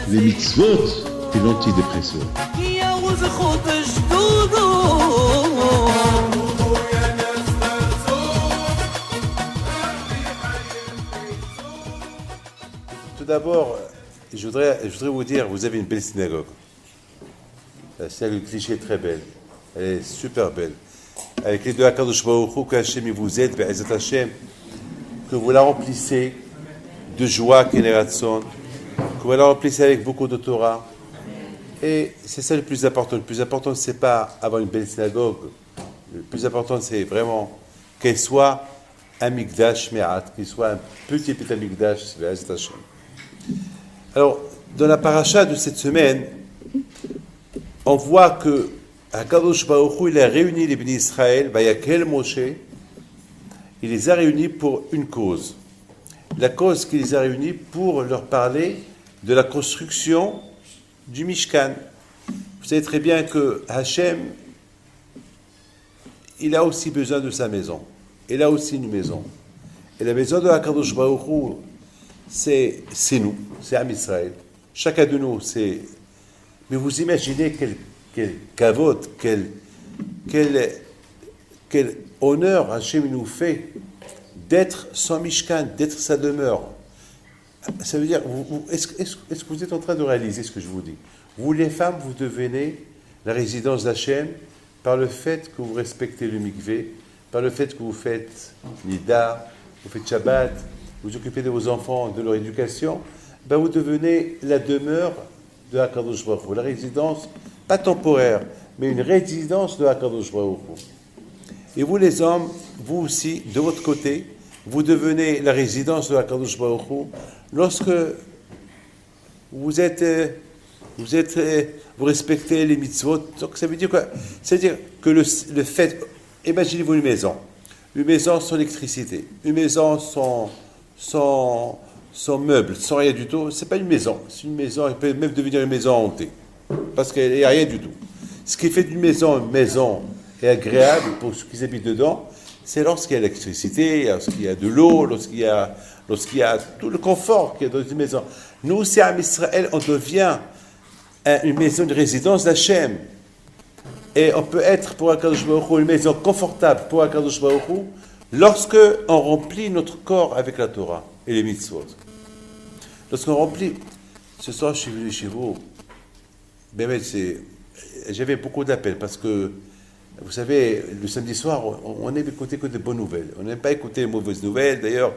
Les mitzvot et l'antidépresseur. Tout d'abord, je voudrais vous dire, vous avez une belle synagogue. La synagogue cliché est très belle. Elle est super belle. Avec les deux Akadosh Baruch Hu, que Hachem vous aide, Be'ezat Hachem, que vous la remplissez de joie, Keneratson, que vous la remplissez avec beaucoup de Torah. Et c'est ça le plus important. Le plus important, c'est pas avoir une belle synagogue. Le plus important, c'est vraiment qu'elle soit un Mikdash Me'at, qu'il soit un petit Mikdash, Be'ezat Hachem. Alors, dans la paracha de cette semaine, on voit que Akadosh Baruch Hu, il a réuni les bénis Israël, Vayakel Moshe, il les a réunis pour une cause. La cause qu'il les a réunis pour leur parler de la construction du Mishkan. Vous savez très bien que Hachem, il a aussi besoin de sa maison. Il a aussi une maison. Et la maison de Akadosh Baruch Hu, c'est nous, c'est Am Israël. Chacun de nous, c'est... Mais vous imaginez quel kavod, quel honneur Hachem nous fait d'être son Mishkan, d'être sa demeure. Ça veut dire, est-ce que vous êtes en train de réaliser ce que je vous dis? Vous, les femmes, vous devenez la résidence d'Hachem par le fait que vous respectez le mikvé, par le fait que vous faites Nida, vous faites Shabbat, vous occupez de vos enfants, de leur éducation, ben vous devenez la demeure de Hakadosh Baruch Hu, la résidence, pas temporaire, mais une résidence de Hakadosh Baruch Hu. Et vous les hommes, vous aussi, de votre côté, vous devenez la résidence de Hakadosh Baruch Hu lorsque vous respectez les mitzvot. Donc ça veut dire quoi? C'est-à-dire que le fait, imaginez-vous une maison sans électricité, une maison sans meubles, sans rien du tout, c'est pas une maison. C'est une maison, elle peut même devenir une maison hantée, parce qu'il n'y a rien du tout. Ce qui fait d'une maison une maison et agréable pour ceux qui habitent dedans, c'est lorsqu'il y a l'électricité, lorsqu'il y a de l'eau, lorsqu'il y a tout le confort qu'il y a dans une maison. Nous, c'est à Israël, on devient une maison de résidence d'Hachem. Et on peut être pour Hakadosh Baruch Hu une maison confortable pour Hakadosh Baruch Hu lorsque on remplit notre corps avec la Torah et les mitzvot. Lorsqu'on remplit, ce soir je suis venu chez vous, j'avais beaucoup d'appels parce que, vous savez, le samedi soir, on aime écouter que des bonnes nouvelles. On n'aime pas écouter les mauvaises nouvelles. D'ailleurs,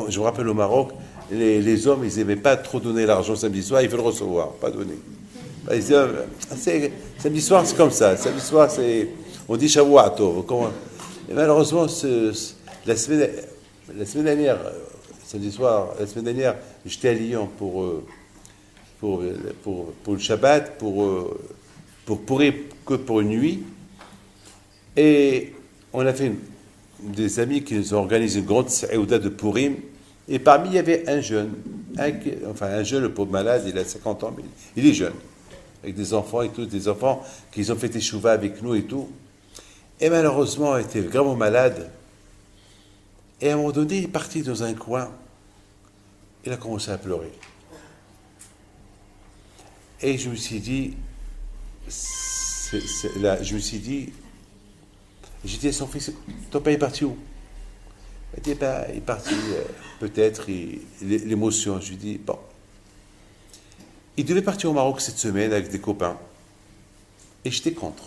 je me rappelle au Maroc, les hommes, ils n'aimaient pas trop donner l'argent samedi soir, ils veulent recevoir, pas donner. Samedi soir, c'est comme ça. Samedi soir, on dit Shavua Tov. Et malheureusement, la semaine dernière, samedi soir, la semaine dernière, j'étais à Lyon pour le Shabbat, pour une nuit. Et on a fait des amis qui nous ont organisé une grande saouda de Purim. Et parmi, il y avait un jeune, le pauvre malade, il a 50 ans, mais il est jeune. Avec des enfants et tout, des enfants qui ont fait teshuva avec nous et tout. Et malheureusement, il était gravement malade. Et à un moment donné, il est parti dans un coin. Il a commencé à pleurer. Et je me suis dit, j'ai dit à son fils, ton père est parti où? Il dit, il est parti, peut-être, l'émotion. Je lui dis, bon. Il devait partir au Maroc cette semaine avec des copains. Et j'étais contre.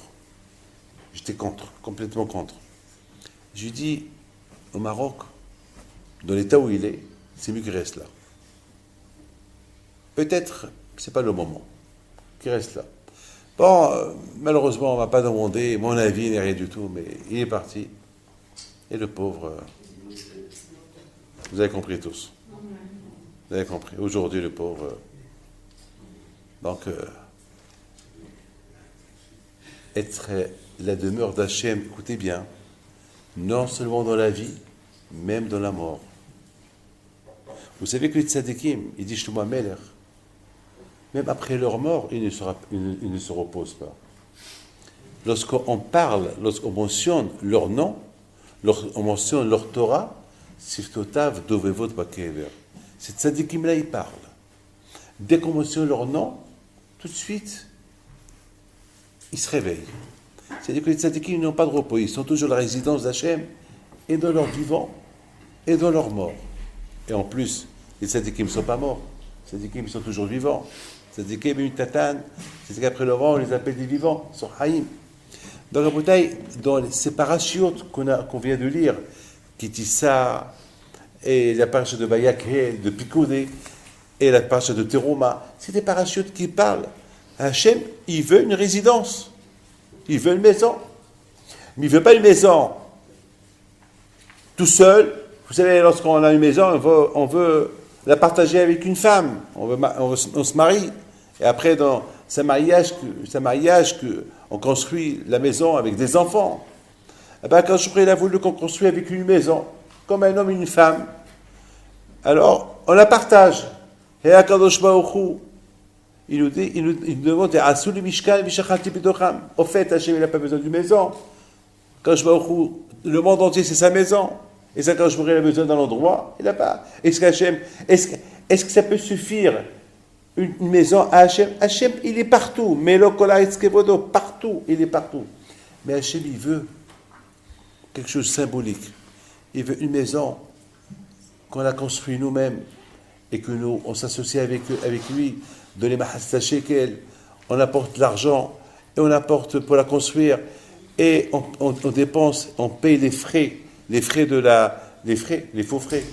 Complètement contre. Je lui dis, au Maroc, dans l'état où il est, c'est mieux qu'il reste là. Peut-être, c'est pas le moment, qu'il reste là. Bon, malheureusement, on ne m'a pas demandé mon avis, ni rien du tout, mais il est parti. Et le pauvre, vous avez compris tous. Vous avez compris. Aujourd'hui, le pauvre... Donc, être la demeure d'Hachem, écoutez bien, non seulement dans la vie, même dans la mort. Vous savez que les tzadikim, ils disent Shlomo Amelech, même après leur mort, ils ne se reposent pas. Lorsqu'on parle, lorsqu'on mentionne leur nom, On mentionne leur Torah, Siftotav Dovevot Bakever. Ces tzadikim-là, ils parlent. Dès qu'on mentionne leur nom, tout de suite, ils se réveillent. C'est-à-dire que les tzadikim n'ont pas de repos. Ils sont toujours la résidence d'Hachem, et dans leur vivant, et dans leur mort. Et en plus, les tzadikim ne sont pas morts. Les tzadikim sont toujours vivants. Les tzadikim, une tatane, c'est qu'après le vent, on les appelle des vivants, ils sont haïm. Dans la bouteille, dans ces parachutes qu'on vient de lire, Kitissa, et la paracha de Vayakhel, de Pikoudé, et la paracha de Teruma, c'est des parachutes qui parlent. Hachem, il veut une résidence. Il veut une maison. Mais il ne veut pas une maison tout seul. Vous savez, lorsqu'on a une maison, on veut la partager avec une femme. On se marie. Et après, dans ce mariage on construit la maison avec des enfants. Eh bien, quand il a voulu qu'on construise avec une maison, comme un homme et une femme, alors on la partage. Et à Kadosh Baruch Hu, il nous demande Asu le Mishkan v'shachalti b'tocham. Au fait, Hachem, il n'a pas besoin d'une maison. Kadosh Baruch Hu, le monde entier, c'est sa maison. Et ça, Kadosh Baruch Hu, il a besoin d'un endroit, il n'a pas. Est-ce que ça peut suffire une maison à Hachem? Hachem, il est partout. Melo kola kevodo, partout, il est partout. Mais Hachem, il veut quelque chose de symbolique. Il veut une maison qu'on a construite nous-mêmes et que nous, on s'associe avec lui, de les mahasta shekel, on apporte l'argent et on apporte pour la construire et on dépense, on paye les frais les faux frais,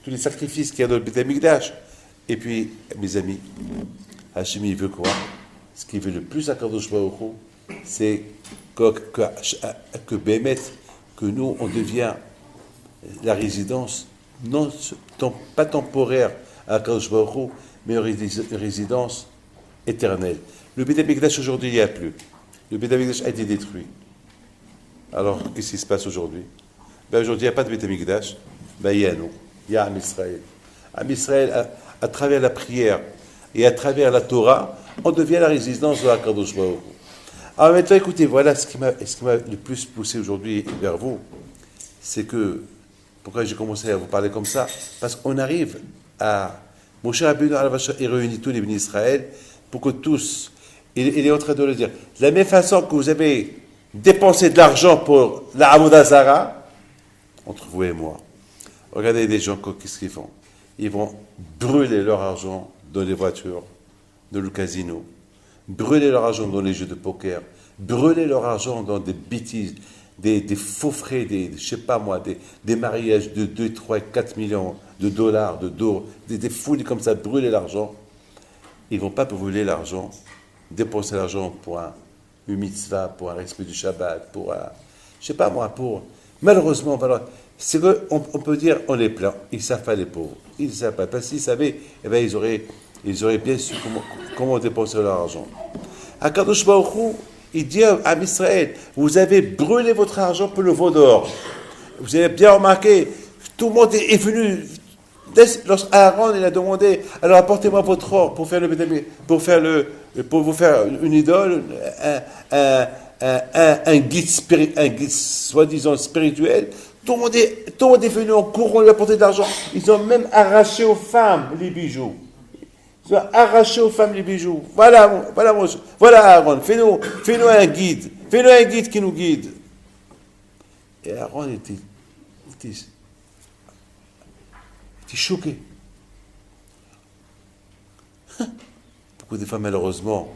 tous les sacrifices qu'il y a dans le Beth Amikdash. Et puis, mes amis, Hachem, il veut quoi? Ce qu'il veut le plus à Kadosh Baruch Hu, c'est que Bémet, que nous, on devient la résidence, pas temporaire à Kadosh Baruch Hu, mais une résidence éternelle. Le Beth Amikdash, aujourd'hui, il n'y a plus. Le Beth Amikdash a été détruit. Alors, qu'est-ce qui se passe aujourd'hui? Aujourd'hui, il n'y a pas de Beth Amikdash. Il y a nous. Il y a Am Israël. Am Israël, à travers la prière et à travers la Torah, on devient la résidence de la Kadosh Baruch Hu. Alors maintenant, écoutez, voilà ce qui m'a le plus poussé aujourd'hui vers vous. C'est que, pourquoi j'ai commencé à vous parler comme ça? Parce qu'on arrive à... Moshe Rabbeinu il réunit tous les bénis d'Israël pour que tous, il est en train de le dire, de la même façon que vous avez dépensé de l'argent pour la Avodah Zara, entre vous et moi, regardez des gens, qu'est-ce qu'ils font? Ils vont brûler leur argent dans les voitures, dans le casino, brûler leur argent dans les jeux de poker, brûler leur argent dans des bêtises, des faux frais, je sais pas moi, des mariages de 2, 3, 4 millions de dollars, des fouilles comme ça, brûler l'argent. Ils ne vont pas brûler l'argent, dépenser l'argent pour une mitzvah, pour un respect du Shabbat, pour un, je sais pas moi, pour... Malheureusement, voilà, c'est qu'on peut dire, on les plaint, ils ne savent pas les pauvres, ils ne savent pas, parce qu'ils savaient, eh bien, ils auraient bien su comment dépenser leur argent. À Kadosh Baruch Hu, il dit à Israël, vous avez brûlé votre argent pour le veau d'or. Vous avez bien remarqué, tout le monde est venu, lorsqu'Aaron il a demandé, alors apportez-moi votre or pour pour vous faire une idole, un guide soi-disant spirituel. Tout le monde est venu en courant lui apporter de l'argent. Ils ont même arraché aux femmes les bijoux. Ils ont arraché aux femmes les bijoux. Voilà Aaron, fais-nous un guide. Fais-nous un guide qui nous guide. Et Aaron était choqué. Beaucoup de fois, malheureusement,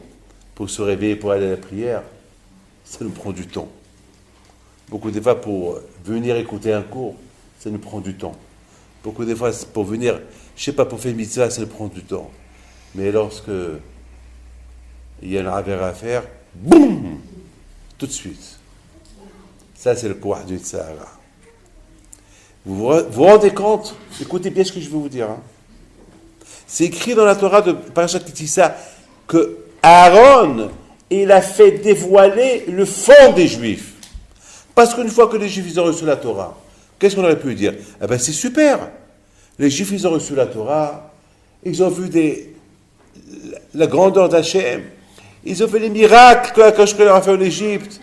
pour se réveiller, pour aller à la prière, ça nous prend du temps. Beaucoup de fois, pour venir écouter un cours, ça nous prend du temps. Beaucoup de fois, pour venir, je sais pas, pour faire une mitzvah, ça nous prend du temps. Mais lorsque il y a un ravère à faire, boum, tout de suite. Ça, c'est le courage du Tzahara. Vous vous rendez compte? Écoutez bien ce que je vais vous dire. Hein. C'est écrit dans la Torah de Parashat Kitissa que Aaron, il a fait dévoiler le fond des Juifs. Parce qu'une fois que les Juifs ils ont reçu la Torah, qu'est-ce qu'on aurait pu dire? Eh bien, c'est super. Les Juifs, ils ont reçu la Torah, ils ont vu la grandeur d'Hachem, ils ont fait les miracles que Hakadosh leur a fait en Égypte.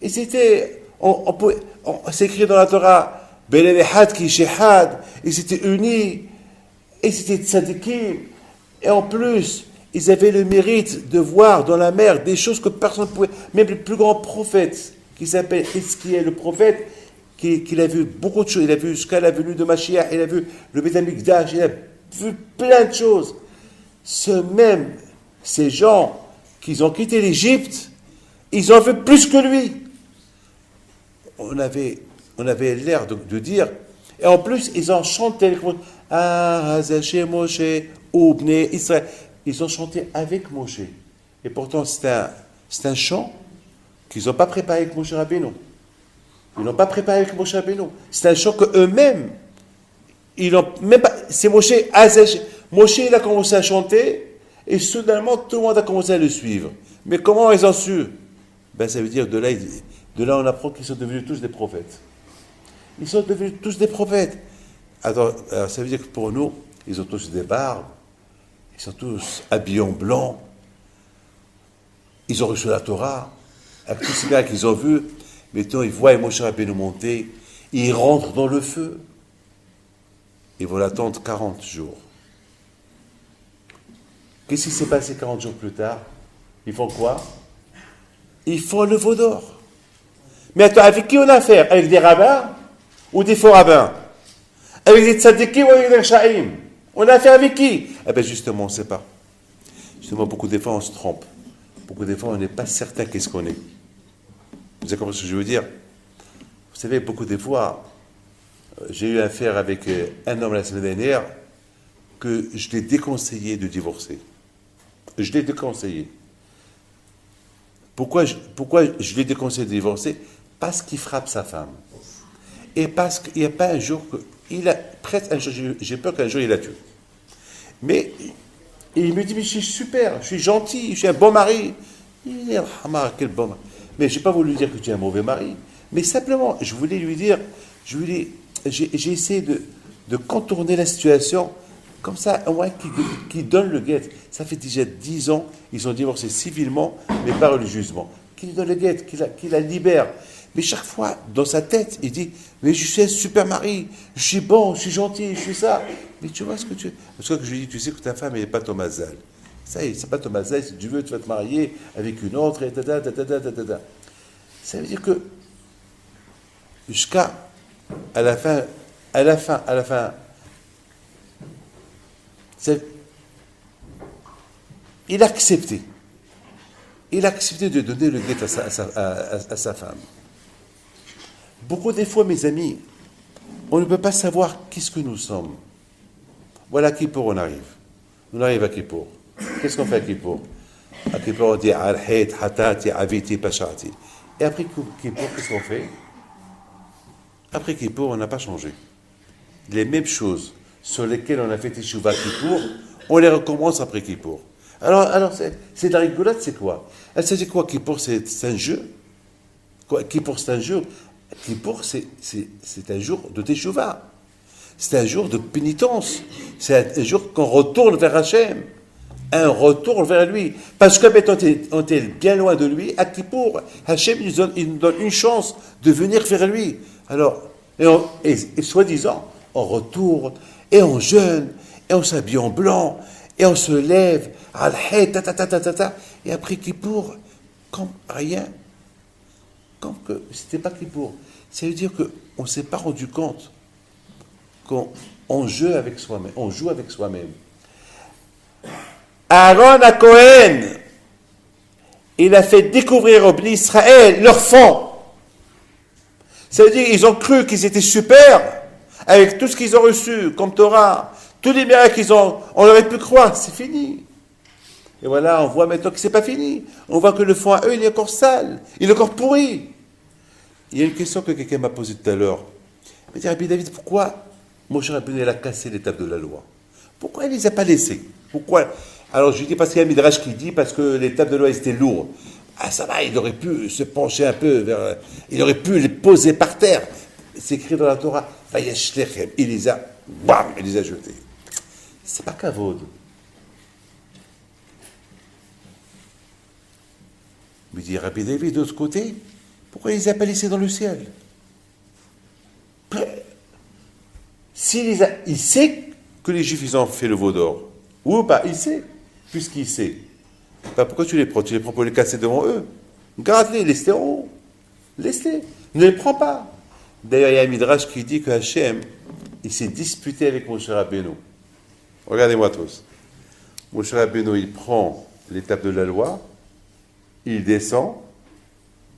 Et c'était... c'est écrit dans la Torah, Belevechad ki shehad, ils étaient unis, et c'était tzadikim, et en plus, ils avaient le mérite de voir dans la mer des choses que personne ne pouvait, même le plus grand prophète, qui s'appelle Hiskiel, le prophète, qu'il a vu beaucoup de choses, il a vu jusqu'à la venue de Mashiach, il a vu le Beth Amikdash, il a vu plein de choses. Ces gens qui ont quitté l'Égypte, ils ont fait plus que lui. On avait l'air de dire, et en plus, ils ont chanté, Ah, Hazaché Moshe, Oubne, Israël. Ils ont chanté avec Moshe. Et pourtant, c'est un chant qu'ils n'ont pas préparé avec Moshe Rabbeinu. Ils n'ont pas préparé avec Moshe Rabbeinu. C'est un chant qu'eux-mêmes, ils n'ont même pas. C'est Moshe, Hazaché. Moshe, il a commencé à chanter, et soudainement, tout le monde a commencé à le suivre. Mais comment ils ont su? Ça veut dire, de là, on apprend qu'ils sont devenus tous des prophètes. Ils sont devenus tous des prophètes. Alors, ça veut dire que pour nous, ils ont tous des barbes, ils sont tous habillés en blanc, ils ont reçu la Torah, avec tous ces gars qu'ils ont vus, maintenant ils voient Moshe Rabbeinu monter, ils rentrent dans le feu, ils vont l'attendre 40 jours. Qu'est-ce qui s'est passé 40 jours plus tard? Ils font quoi? Ils font le veau d'or. Mais attends, avec qui on a affaire? Avec des rabbins ou des faux rabbins? Avec des tzadikim ou avec des rchaïm? On a affaire avec qui? Justement, on ne sait pas. Justement, beaucoup des fois, on se trompe. Beaucoup des fois, on n'est pas certain qu'est-ce qu'on est. Vous avez compris ce que je veux dire? Vous savez, beaucoup des fois, j'ai eu affaire avec un homme la semaine dernière que je l'ai déconseillé de divorcer. Je l'ai déconseillé. Pourquoi je l'ai déconseillé de divorcer? Parce qu'il frappe sa femme. Et parce qu'il n'y a pas un jour que... presque un jour, j'ai peur qu'un jour il la tue. Mais il me dit, mais je suis super, je suis gentil, je suis un bon mari. Il dit, quel bon mari. Mais je n'ai pas voulu dire que tu es un mauvais mari. Mais simplement, je voulais lui dire, j'ai essayé de contourner la situation, comme ça, au moins qu'il donne le guet. Ça fait déjà 10 ans, ils ont divorcé civilement, mais pas religieusement. Qu'il donne le guet, qu'il la libère. Mais chaque fois, dans sa tête, il dit, mais je suis un super mari, je suis bon, je suis gentil, je suis ça. Mais tu vois ce que tu... Parce que je lui dis, tu sais que ta femme, elle n'est pas ton mazal. Ça y est, c'est pas ton mazal, si tu veux, tu vas te marier avec une autre, et Ça veut dire que, jusqu'à la fin, il a accepté. Il a accepté de donner le guet à sa femme. Beaucoup des fois, mes amis, on ne peut pas savoir qu'est-ce que nous sommes. Voilà, à Kippour, on arrive. On arrive à Kippour. Qu'est-ce qu'on fait à Kippour? À Kippour, on dit Arhet, Hatati, Aviti, Pashati. Et après Kippour, qu'est-ce qu'on fait? Après Kippour, on n'a pas changé. Les mêmes choses sur lesquelles on a fait Teshuvah Kippour, on les recommence après Kippour. Alors c'est de la rigolade, c'est quoi? C'est quoi Kippour? C'est un jeu. Kippour, c'est un jeu. Kippour, c'est un jour de Teshuvah. C'est un jour de pénitence. C'est un jour qu'on retourne vers Hachem. Un retour vers lui. Parce que maintenant, on est bien loin de lui. À Kippour, Hachem il nous donne une chance de venir vers lui. Alors, et soi-disant, on retourne, et on jeûne, et on s'habille en blanc, et on se lève, et après Kippour, comme rien, comme que c'était pas Kippour. Ça veut dire qu'on ne s'est pas rendu compte qu'on joue avec soi-même. Aaron à Cohen, il a fait découvrir aux Bnei Israël leur fond. Ça veut dire qu'ils ont cru qu'ils étaient super avec tout ce qu'ils ont reçu comme Torah, tous les miracles qu'ils ont, on aurait pu croire, c'est fini. Et voilà, on voit maintenant que c'est pas fini. On voit que le fond à eux, il est encore sale, il est encore pourri. Il y a une question que quelqu'un m'a posée tout à l'heure. Il m'a dit, Rabbi David, pourquoi Moshe Rabbeinu a cassé l'étape de la loi? Pourquoi il ne les a pas laissés? Pourquoi? Alors je lui dis, parce qu'il y a un midrash qui dit, parce que l'étape de la loi était lourde. Ah ça va, il aurait pu se pencher un peu vers... Il aurait pu les poser par terre. C'est écrit dans la Torah. Il les a... Bam, il les a jetés. C'est pas kavod. Il me dit, Rabbi David, de l'autre côté, pourquoi il les a pas laissés dans le ciel? il sait que les Juifs, ils ont fait le veau d'or. Ou pas, il sait. Puisqu'il sait. Ben, pourquoi tu les prends? Tu les prends pour les casser devant eux. Garde-les, laisse-les. Laisse-les. Ne les prends pas. D'ailleurs, il y a un Midrash qui dit que Hachem, il s'est disputé avec Moshe Rabbeinu. Regardez-moi tous. Moshe Rabbeinu, il prend l'étape de la loi, il descend,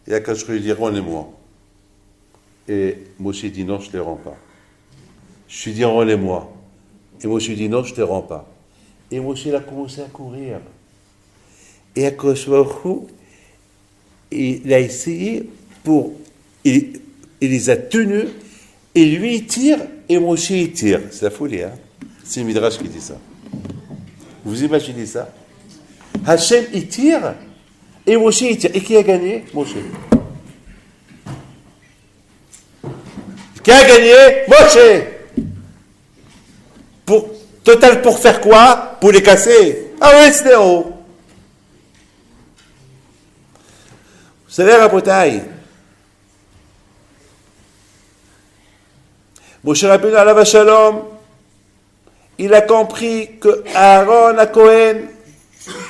et Akash lui dit, rends-les-moi. Et Moshe dit, non, je ne les rends pas. Je lui dis, rends-les-moi. Et Moshe dit, non, je ne les rends pas. Et Moshe, il a commencé à courir. Et Akash il a essayé il les a tenus, et lui, il tire, et Moshe, il tire. C'est la folie, hein? C'est le Midrash qui dit ça. Vous imaginez ça? Hachem, il tire, et Moshe, il tire. Et qui a gagné? Moshe. Qui a gagné? Moshe. Pour faire quoi? Pour les casser. Ah oui, c'est haut. Vous savez, Rabotai, Moshe Rabbeinu alav shalom, il a compris que Aaron à Cohen,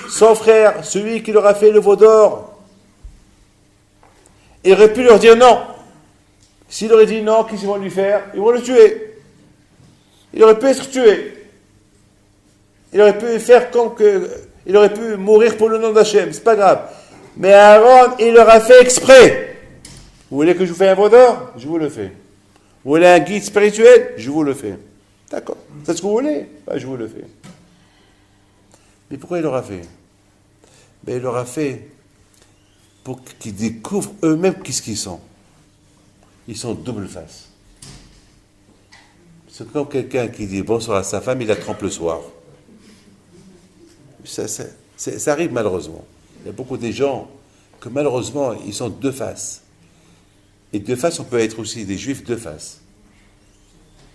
son frère, celui qui leur a fait le veau d'or, il aurait pu leur dire non. S'il aurait dit non, qu'est-ce qu'ils vont lui faire? Ils vont le tuer. Il aurait pu être tué. Il aurait pu faire il aurait pu mourir pour le nom d'Hachem, c'est pas grave. Mais Aaron, il leur a fait exprès. Vous voulez que je vous fasse un veau d'or? Je vous le fais. Vous voulez un guide spirituel? Je vous le fais. D'accord. C'est ce que vous voulez? Ben, je vous le fais. Mais pourquoi il l'aura fait? Ben, il l'aura fait pour qu'ils découvrent eux-mêmes qu'est-ce qu'ils sont. Ils sont double face. C'est comme quelqu'un qui dit bonsoir à sa femme, il la trompe le soir. Ça arrive malheureusement. Il y a beaucoup de gens que malheureusement, ils sont deux faces. Et deux faces, on peut être aussi des juifs deux faces.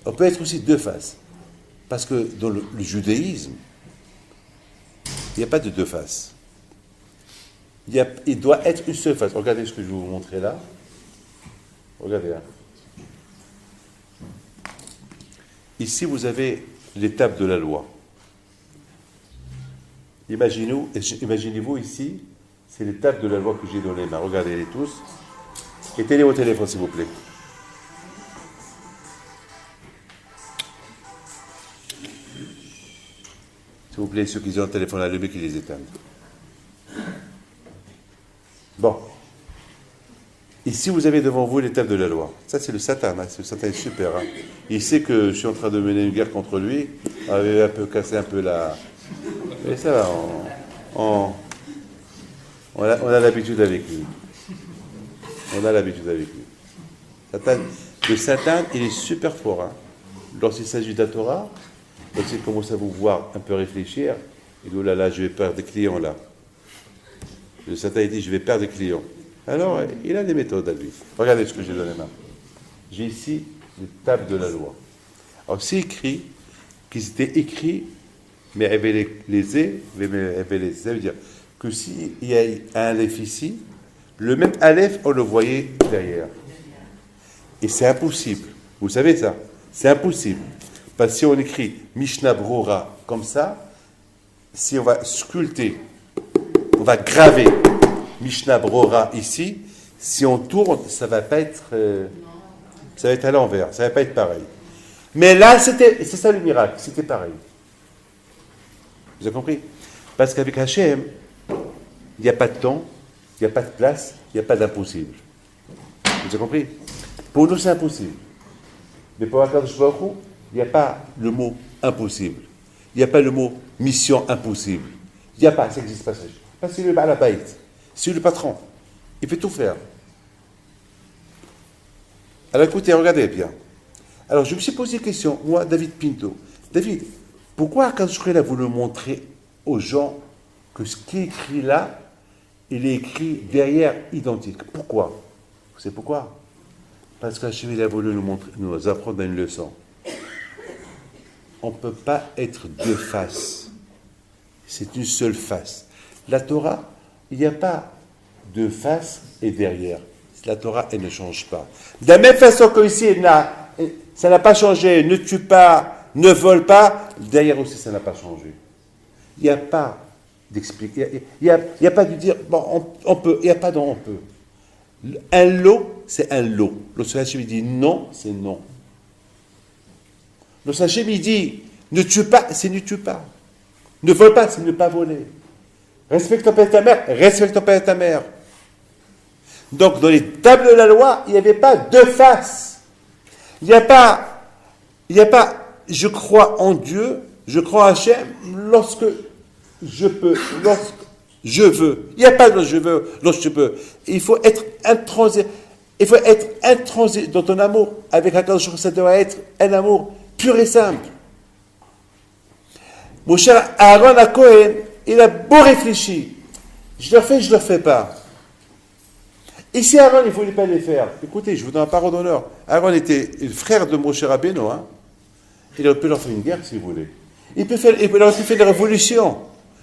On peut être aussi deux faces. Parce que dans le judaïsme, il n'y a pas de deux faces. Il doit être une seule face. Regardez ce que je vais vous montrer là. Regardez là. Ici, vous avez l'étape de la loi. Imaginez-vous ici, c'est l'étape de la loi que j'ai dans les mains. Regardez-les tous. Éteignez vos téléphones, s'il vous plaît. S'il vous plaît, ceux qui ont le téléphone allumé, qui les éteignent. Bon. Ici, vous avez devant vous l'étape de la loi. Ça, c'est le Satan. Hein. Le Satan est super. Hein. Il sait que je suis en train de mener une guerre contre lui. On avait un peu cassé un peu la... Mais ça va, on a l'habitude avec lui. On a l'habitude avec lui. Le Satan, il est super fort. Hein. Lorsqu'il s'agit de la Torah, lorsqu'il commence à vous voir un peu réfléchir, il dit, oh là là, je vais perdre des clients là. Le Satan, il dit, je vais perdre des clients. Alors, il a des méthodes à lui. Regardez ce que j'ai dans les mains. J'ai ici les tables de la loi. Alors, c'est écrit qu'ils étaient écrits, mais ça veut dire que s'il y a un Aleph ici, le même Aleph, on le voyait derrière. Et c'est impossible. Vous savez ça? C'est impossible. Parce que si on écrit Mishnah Brora comme ça, si on va sculpter, on va graver Mishnah Brora ici, si on tourne, ça va pas être, ça va être à l'envers, ça va pas être pareil. Mais là, c'est ça le miracle, c'était pareil. Vous avez compris? Parce qu'avec Hachem, il n'y a pas de temps, il n'y a pas de place, il n'y a pas d'impossible. Vous avez compris? Pour nous, c'est impossible. Mais pour Akadosh Baruch Hu, il n'y a pas le mot impossible. Il n'y a pas le mot mission impossible. Il n'y a pas, ça n'existe pas. Parce que c'est le Baal Habayit. C'est le patron. Il peut tout faire. Alors écoutez, regardez bien. Alors je me suis posé une question, moi, David Pinto. David, pourquoi Akadosh Baruch Hu a voulu montrer aux gens que ce qui est écrit là, il est écrit derrière identique? Pourquoi? Vous savez pourquoi? Parce qu'Hachem a voulu nous apprendre une leçon. On ne peut pas être deux faces. C'est une seule face. La Torah, il n'y a pas deux faces et derrière. La Torah, elle ne change pas. De la même façon qu'ici, Ça n'a pas changé. Ne tue pas, ne vole pas. Derrière aussi, ça n'a pas changé. Il n'y a pas d'expliquer. Il n'y a pas de dire, bon, on peut. Il n'y a pas d'on peut. Un lot, c'est un lot. Le Hachem, il dit non, c'est non. Le Hachem, il dit ne tue pas, c'est ne tue pas. Ne vole pas, c'est ne pas voler. Respecte ton père et ta mère, respecte ton père et ta mère. Donc, dans les tables de la loi, il n'y avait pas deux faces. Il n'y a pas, je crois en Dieu, je crois en Hachem lorsque je peux, lorsque je veux. Il n'y a pas de je veux, lorsque je peux. Il faut être intransigeant. Il faut être intransigeant dans ton amour avec Akadosh Baruch Hu. Ça doit être un amour pur et simple. Mon cher Aaron à Cohen, il a beau réfléchir. Je le fais, je ne le fais pas. Et si Aaron, il ne voulait pas les faire, écoutez, je vous donne un parole d'honneur. Aaron était le frère de Moshe Rabbeinu. Il aurait pu leur faire une guerre s'il voulait. Il aurait pu faire une révolution.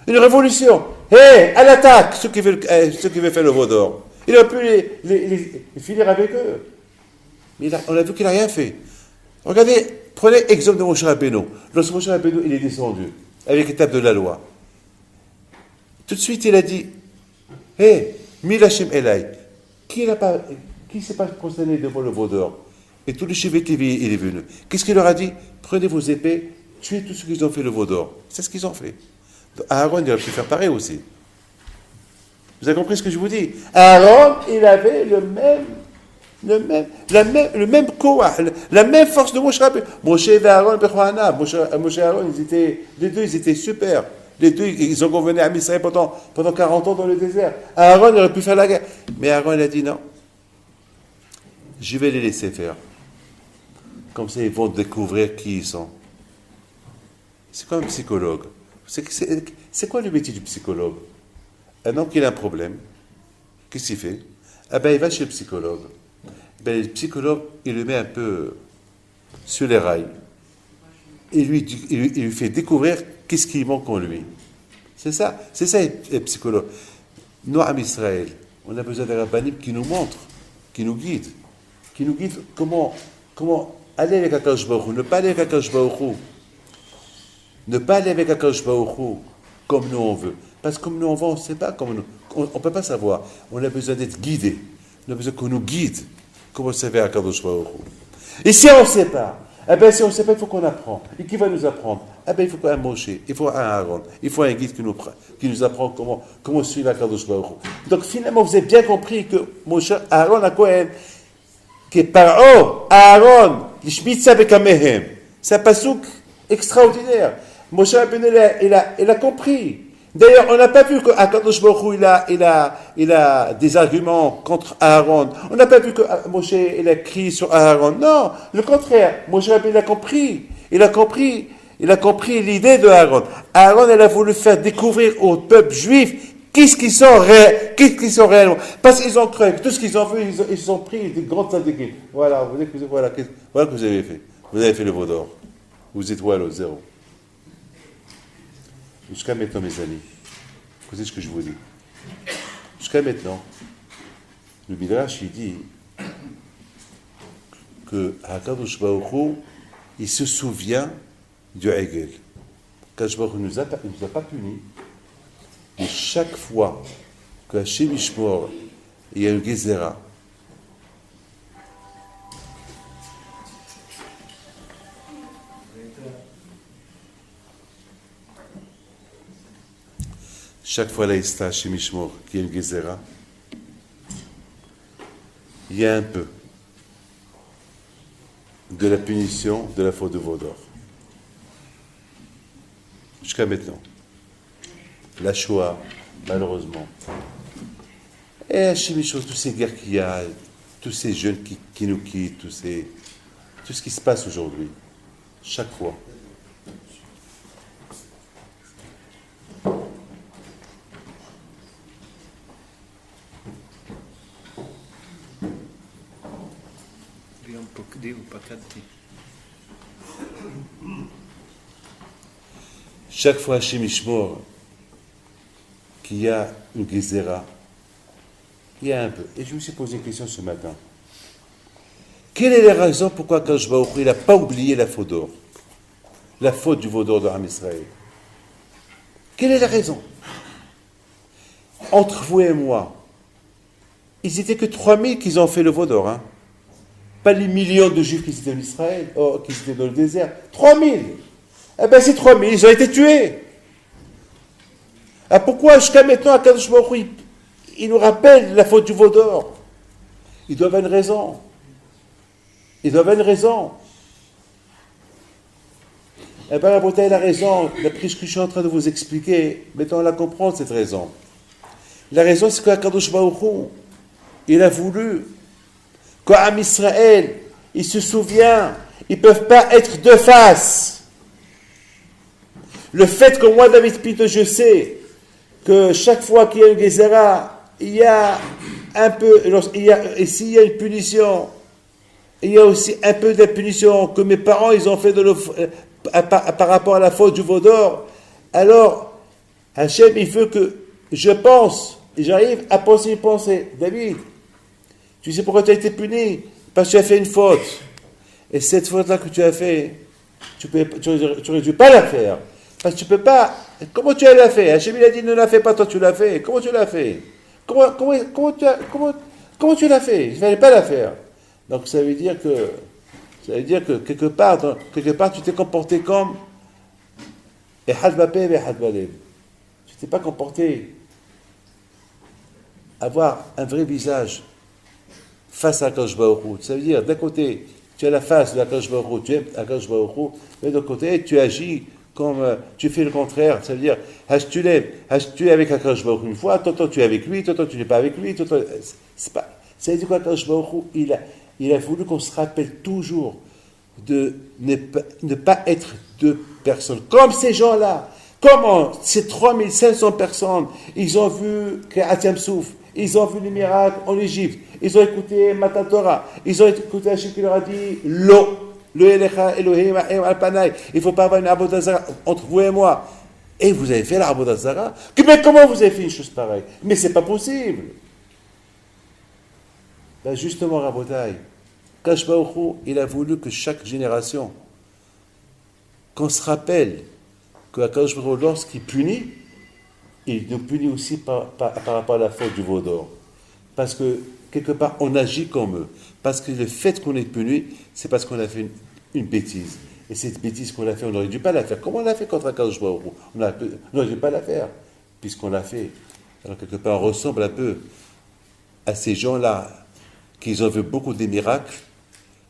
Une révolution. Hé, à l'attaque, ceux qui veulent faire le veau d'or. Il aurait pu les finir avec eux. Mais on a vu qu'il n'a rien fait. Regardez, prenez exemple de Moshe Rabbeinu. Lorsque Moshe Rabbeinu, il est descendu avec l'étape de la loi. Tout de suite, il a dit, hé, Milachem Elai. Qui ne s'est pas prosterné devant le veau d'or? Et tous les cheveux il est venu. Qu'est-ce qu'il leur a dit? Prenez vos épées, tuez tous ceux qui ont fait le veau d'or. C'est ce qu'ils ont fait. Aaron, il aurait pu faire pareil aussi. Vous avez compris ce que je vous dis? Aaron, il avait le même koah, la même force de Moshe Rabbeinu. Moshe et Aaron, Moshe et Aaron, les deux, ils étaient super. Les deux, ils ont gouverné à Israël pendant 40 ans dans le désert. Aaron aurait pu faire la guerre. Mais Aaron, il a dit non. Je vais les laisser faire. Comme ça, ils vont découvrir qui ils sont. C'est comme un psychologue. C'est quoi le métier du psychologue? Un homme qui a un problème, qu'est-ce qu'il fait? Ah ben, il va chez le psychologue. Ben, le psychologue, il le met un peu sur les rails. Et il lui fait découvrir qu'est-ce qui manque en lui. C'est ça les psychologues. Nous, à Israël, on a besoin d'un rabbinim qui nous montre, qui nous guide comment aller avec Akadosh Baruch Hu, ne pas aller avec Akadosh Baruch Hu. Ne pas aller avec Akadosh Baruch Hu comme nous on veut. Parce que comme nous on veut, on ne sait pas comment nous. On ne peut pas savoir. On a besoin d'être guidé. On a besoin qu'on nous guide comment se faire Akadosh Baruch Hu. Et si on ne sait pas, si on ne sait pas, il faut qu'on apprend. Et qui va nous apprendre? Il faut un Moshe, il faut un Aaron, il faut un guide qui nous apprend comment suivre Akadosh Baruch Hu. Donc finalement, vous avez bien compris que Moshe, Aaron à Cohen, qui est Paro, Aaron, l'Ishmitza Bekamehem, c'est un pasouk extraordinaire. Moshe Rabbeinu, il a compris. D'ailleurs, on n'a pas vu qu'Akadosh Baruch Hu, il a des arguments contre Aaron. On n'a pas vu que Moshe, il a crié sur Aaron. Non, le contraire. Moshe Rabbeinu, il a compris. Il a compris l'idée de Aaron. Aaron, il a voulu faire découvrir au peuple juif qu'est-ce qu'ils sont réellement. Parce qu'ils ont cru que tout ce qu'ils ont vu, ils ont pris des grandes syndiqués. Voilà, voilà que vous avez fait. Vous avez fait le veau d'or. Vous êtes voilà, zéro. Jusqu'à maintenant, mes amis, écoutez ce que je vous dis. Jusqu'à maintenant, le Midrash, il dit que Hakadosh Baruch Hu, il se souvient du Hegel. Hakadosh Baruch Hu ne nous a pas punis, mais chaque fois que Hashem Yishmor, il y a une Gezerah, chaque fois, là, il y a chez Mishmor, qui est une Gezerah, il y a un peu de la punition de la faute de veau d'or. Jusqu'à maintenant. La Shoah, malheureusement. Et chez Mishmor, toutes ces guerres qu'il y a, tous ces jeunes qui nous quittent, tout ce qui se passe aujourd'hui, chaque fois. Chaque fois chez Mishmor qu'il y a une Gezerah, il y a un peu. Et je me suis posé une question ce matin. Quelle est la raison pourquoi Akadosh Baruch Hu, il n'a pas oublié la faute d'or? La faute du veau d'or de Ham Israël. Quelle est la raison? Entre vous et moi, ils n'étaient que 3000 qui ont fait le veau d'or. Hein. Pas les millions de juifs qui étaient en Israël, qui étaient dans le désert. 3000. Eh bien, ces 3000, ils ont été tués. Ah, pourquoi jusqu'à maintenant, Akadosh Baruch Hu, il nous rappelle la faute du veau d'or? Ils doivent avoir une raison. Ils doivent avoir une raison. Eh bien, la bouteille a raison. D'après ce que je suis en train de vous expliquer, maintenant, on la comprend, cette raison. La raison, c'est qu'Akadosh Baruch Hu, il a voulu qu'Am Israël, il se souvient, ils ne peuvent pas être deux faces. Le fait que moi, David Pito, je sais que chaque fois qu'il y a une Gezerah, il y a un peu, et s'il y a une punition, il y a aussi un peu de punition que mes parents, ils ont fait par rapport à la faute du veau d'or. Alors, Hachem, il veut que je pense, et j'arrive à penser une pensée. David, tu sais pourquoi tu as été puni? Parce que tu as fait une faute. Et cette faute-là que tu as fait, tu n'aurais dû pas la faire. Parce que tu ne peux pas. Comment tu l'as fait? Hachem, il a dit ne la fais pas, toi tu l'as fait. Comment tu l'as fait? Comment tu l'as fait? Il ne fallait pas la faire. Donc ça veut dire que quelque part, tu t'es comporté comme Ehad Bapeh et Ehad Balev. Tu t'es pas comporté. Avoir un vrai visage face à Akadosh Baruch Hu. Ça veut dire, d'un côté, tu as la face de Akadosh Baruch Hu, tu aimes Akadosh Baruch Hu, mais de l'autre côté, tu agis comme tu fais le contraire. Ça veut dire, tu es avec Akadosh Baruch Hu une fois, tantôt tu es avec lui, tantôt tu n'es pas avec lui, c'est pas. Ça veut dire quoi, Akadosh Baruch Hu, il a voulu qu'on se rappelle toujours de ne pas être deux personnes. Comme ces gens-là, comment ces 3500 personnes, ils ont vu Kriyat Souf, ils ont vu les miracles en Égypte, ils ont écouté Matan Torah, ils ont écouté Hachem qui leur a dit Lo Elecha Elohim al Panay, il ne faut pas avoir une Avodat Zara entre vous et moi. Et vous avez fait la Avodat Zara? Mais comment vous avez fait une chose pareille? Mais c'est pas possible. Ben justement, Rabotai, Akadosh Baruch Hu, il a voulu que chaque génération, qu'on se rappelle que Akadosh Baruch Hu, lorsqu'il punit, il nous punit aussi par rapport à la faute du veau d'or. Parce que, quelque part, on agit comme eux. Parce que le fait qu'on est puni, c'est parce qu'on a fait une bêtise. Et cette bêtise qu'on a fait, on n'aurait dû pas la faire. Comment on l'a fait contre Akadosh Baruch Hu? On n'aurait dû pas la faire, puisqu'on l'a fait. Alors, quelque part, on ressemble un peu à ces gens-là qui ont vu beaucoup de miracles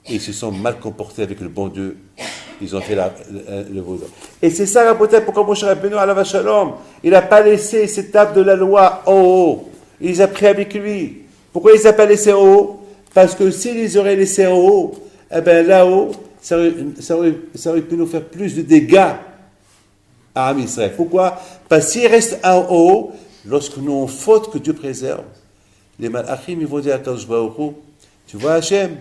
et ils se sont mal comportés avec le bon Dieu. Ils ont fait le veau d'or. Et c'est ça, peut-être, pourquoi Moshe Rabbeinu, alav shalom, il n'a pas laissé cette table de la loi en haut. Il les a pris avec lui. Pourquoi il ne les a pas laissés en haut? Parce que s'il les aurait laissés en haut, eh bien là-haut, ça aurait pu nous faire plus de dégâts à Am Israël. Pourquoi? Parce que s'il reste en haut, lorsque nous on faute, que Dieu préserve, les malachim, ils vont dire à Akadosh Baruch Hu, tu vois Hachem,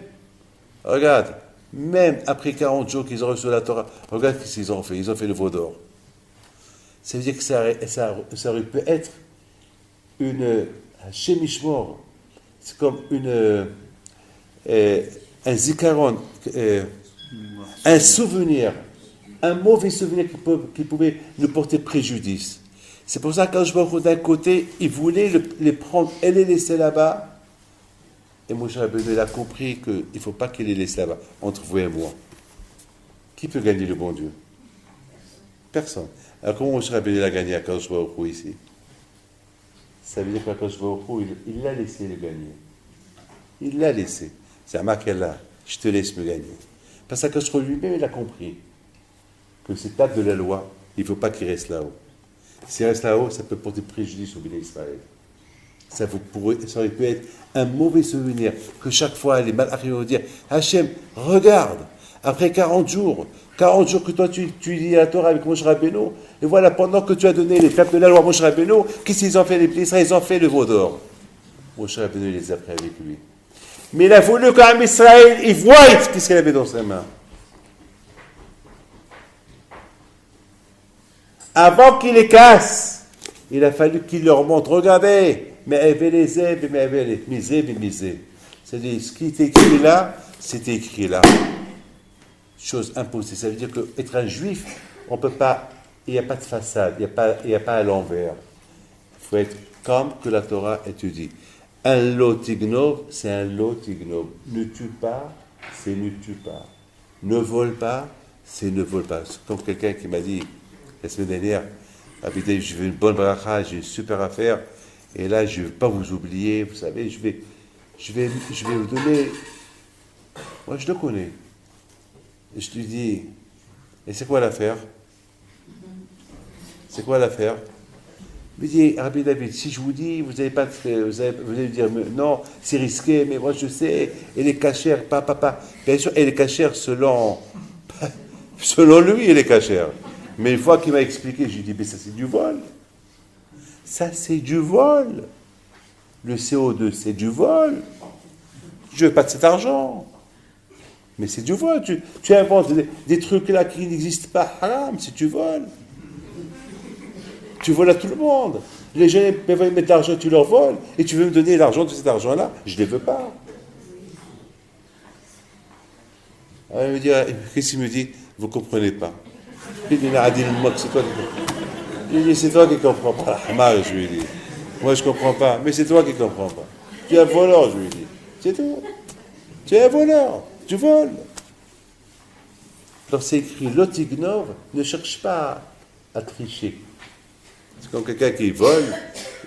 regarde, même après 40 jours qu'ils ont reçu la Torah, regarde ce qu'ils ont fait. Ils ont fait le veau d'or. Ça veut dire que ça aurait pu être une Hashem Ishmor. C'est comme un zikaron, un souvenir, un mauvais souvenir qui pouvait nous porter préjudice. C'est pour ça qu'Akadosh Baruch Hu, d'un côté, il voulait les prendre et les laisser là-bas. Et Moshe Rabbeinu, il a compris qu'il ne faut pas qu'il les laisse là-bas, entre vous et moi. Qui peut gagner le bon Dieu? Personne. Alors comment Moshe Rabbeinu a gagné Akadosh Baruch Hu ici? Ça veut dire qu'Akadosh Baruch Hu, il l'a laissé le gagner. Il l'a laissé. C'est marqué là, je te laisse me gagner. Parce qu'Akadosh Baruch Hu lui-même, il a compris que cette table de la loi, il ne faut pas qu'il reste là-haut. S'il reste là-haut, ça peut porter préjudice au Béné Israël. Ça aurait pu être un mauvais souvenir que chaque fois les malachim vont dire Hachem, regarde, après 40 jours que toi tu lis la Torah avec Moshe Rabbeinu, et voilà, pendant que tu as donné les tables de la loi à Moshe Rabbeinu, qu'est-ce qu'ils ont fait les Israël? Ils ont fait le veau d'or. Moshe Rabbeinu les a pris avec lui. Mais il a voulu qu'Am Israël, il voie ce qu'il avait dans ses mains. Avant qu'il les casse, il a fallu qu'il leur montre, regardez, mais misé. C'est-à-dire, ce qui est écrit là, c'était écrit là. Chose imposée. Ça veut dire qu'être un juif, on peut pas, il n'y a pas de façade, il n'y a pas à l'envers. Il faut être comme que la Torah étudie. Un lotignov, c'est un lotignov. Ne tue pas, c'est ne tue pas. Ne vole pas, c'est ne vole pas. C'est comme quelqu'un qui m'a dit la semaine dernière, je veux une bonne bracha, j'ai une super affaire, et là je ne veux pas vous oublier, vous savez, je vais vous donner. Moi je le connais. Et je lui dis, et c'est quoi l'affaire? C'est quoi l'affaire? Il me dit, Rabbi David, si je vous dis, vous allez dire, non, c'est risqué, mais moi je sais, elle est cachère, papa. Bien sûr, elle est cachère selon lui, elle est cachère. Mais une fois qu'il m'a expliqué, je lui ai dit, mais ça c'est du vol. Ça c'est du vol. Le CO2 c'est du vol. Je veux pas de cet argent. Mais c'est du vol. Tu inventes des trucs là qui n'existent pas, haram, c'est du vol. Tu voles à tout le monde. Les gens veulent mettre de l'argent, tu leur voles. Et tu veux me donner l'argent de cet argent-là? Je ne les veux pas. Alors il me dit, qu'est-ce qu'il me dit? Vous ne comprenez pas. Il dit, c'est toi qui comprends. Il dit, c'est toi qui ne comprends pas. Je lui dis. Moi, je ne comprends pas. Mais c'est toi qui ne comprends pas. Tu es un voleur, je lui dis. C'est tout. Tu es un voleur. Tu voles. Alors c'est écrit, Lotignov, ne cherche pas à tricher. C'est comme quelqu'un qui vole,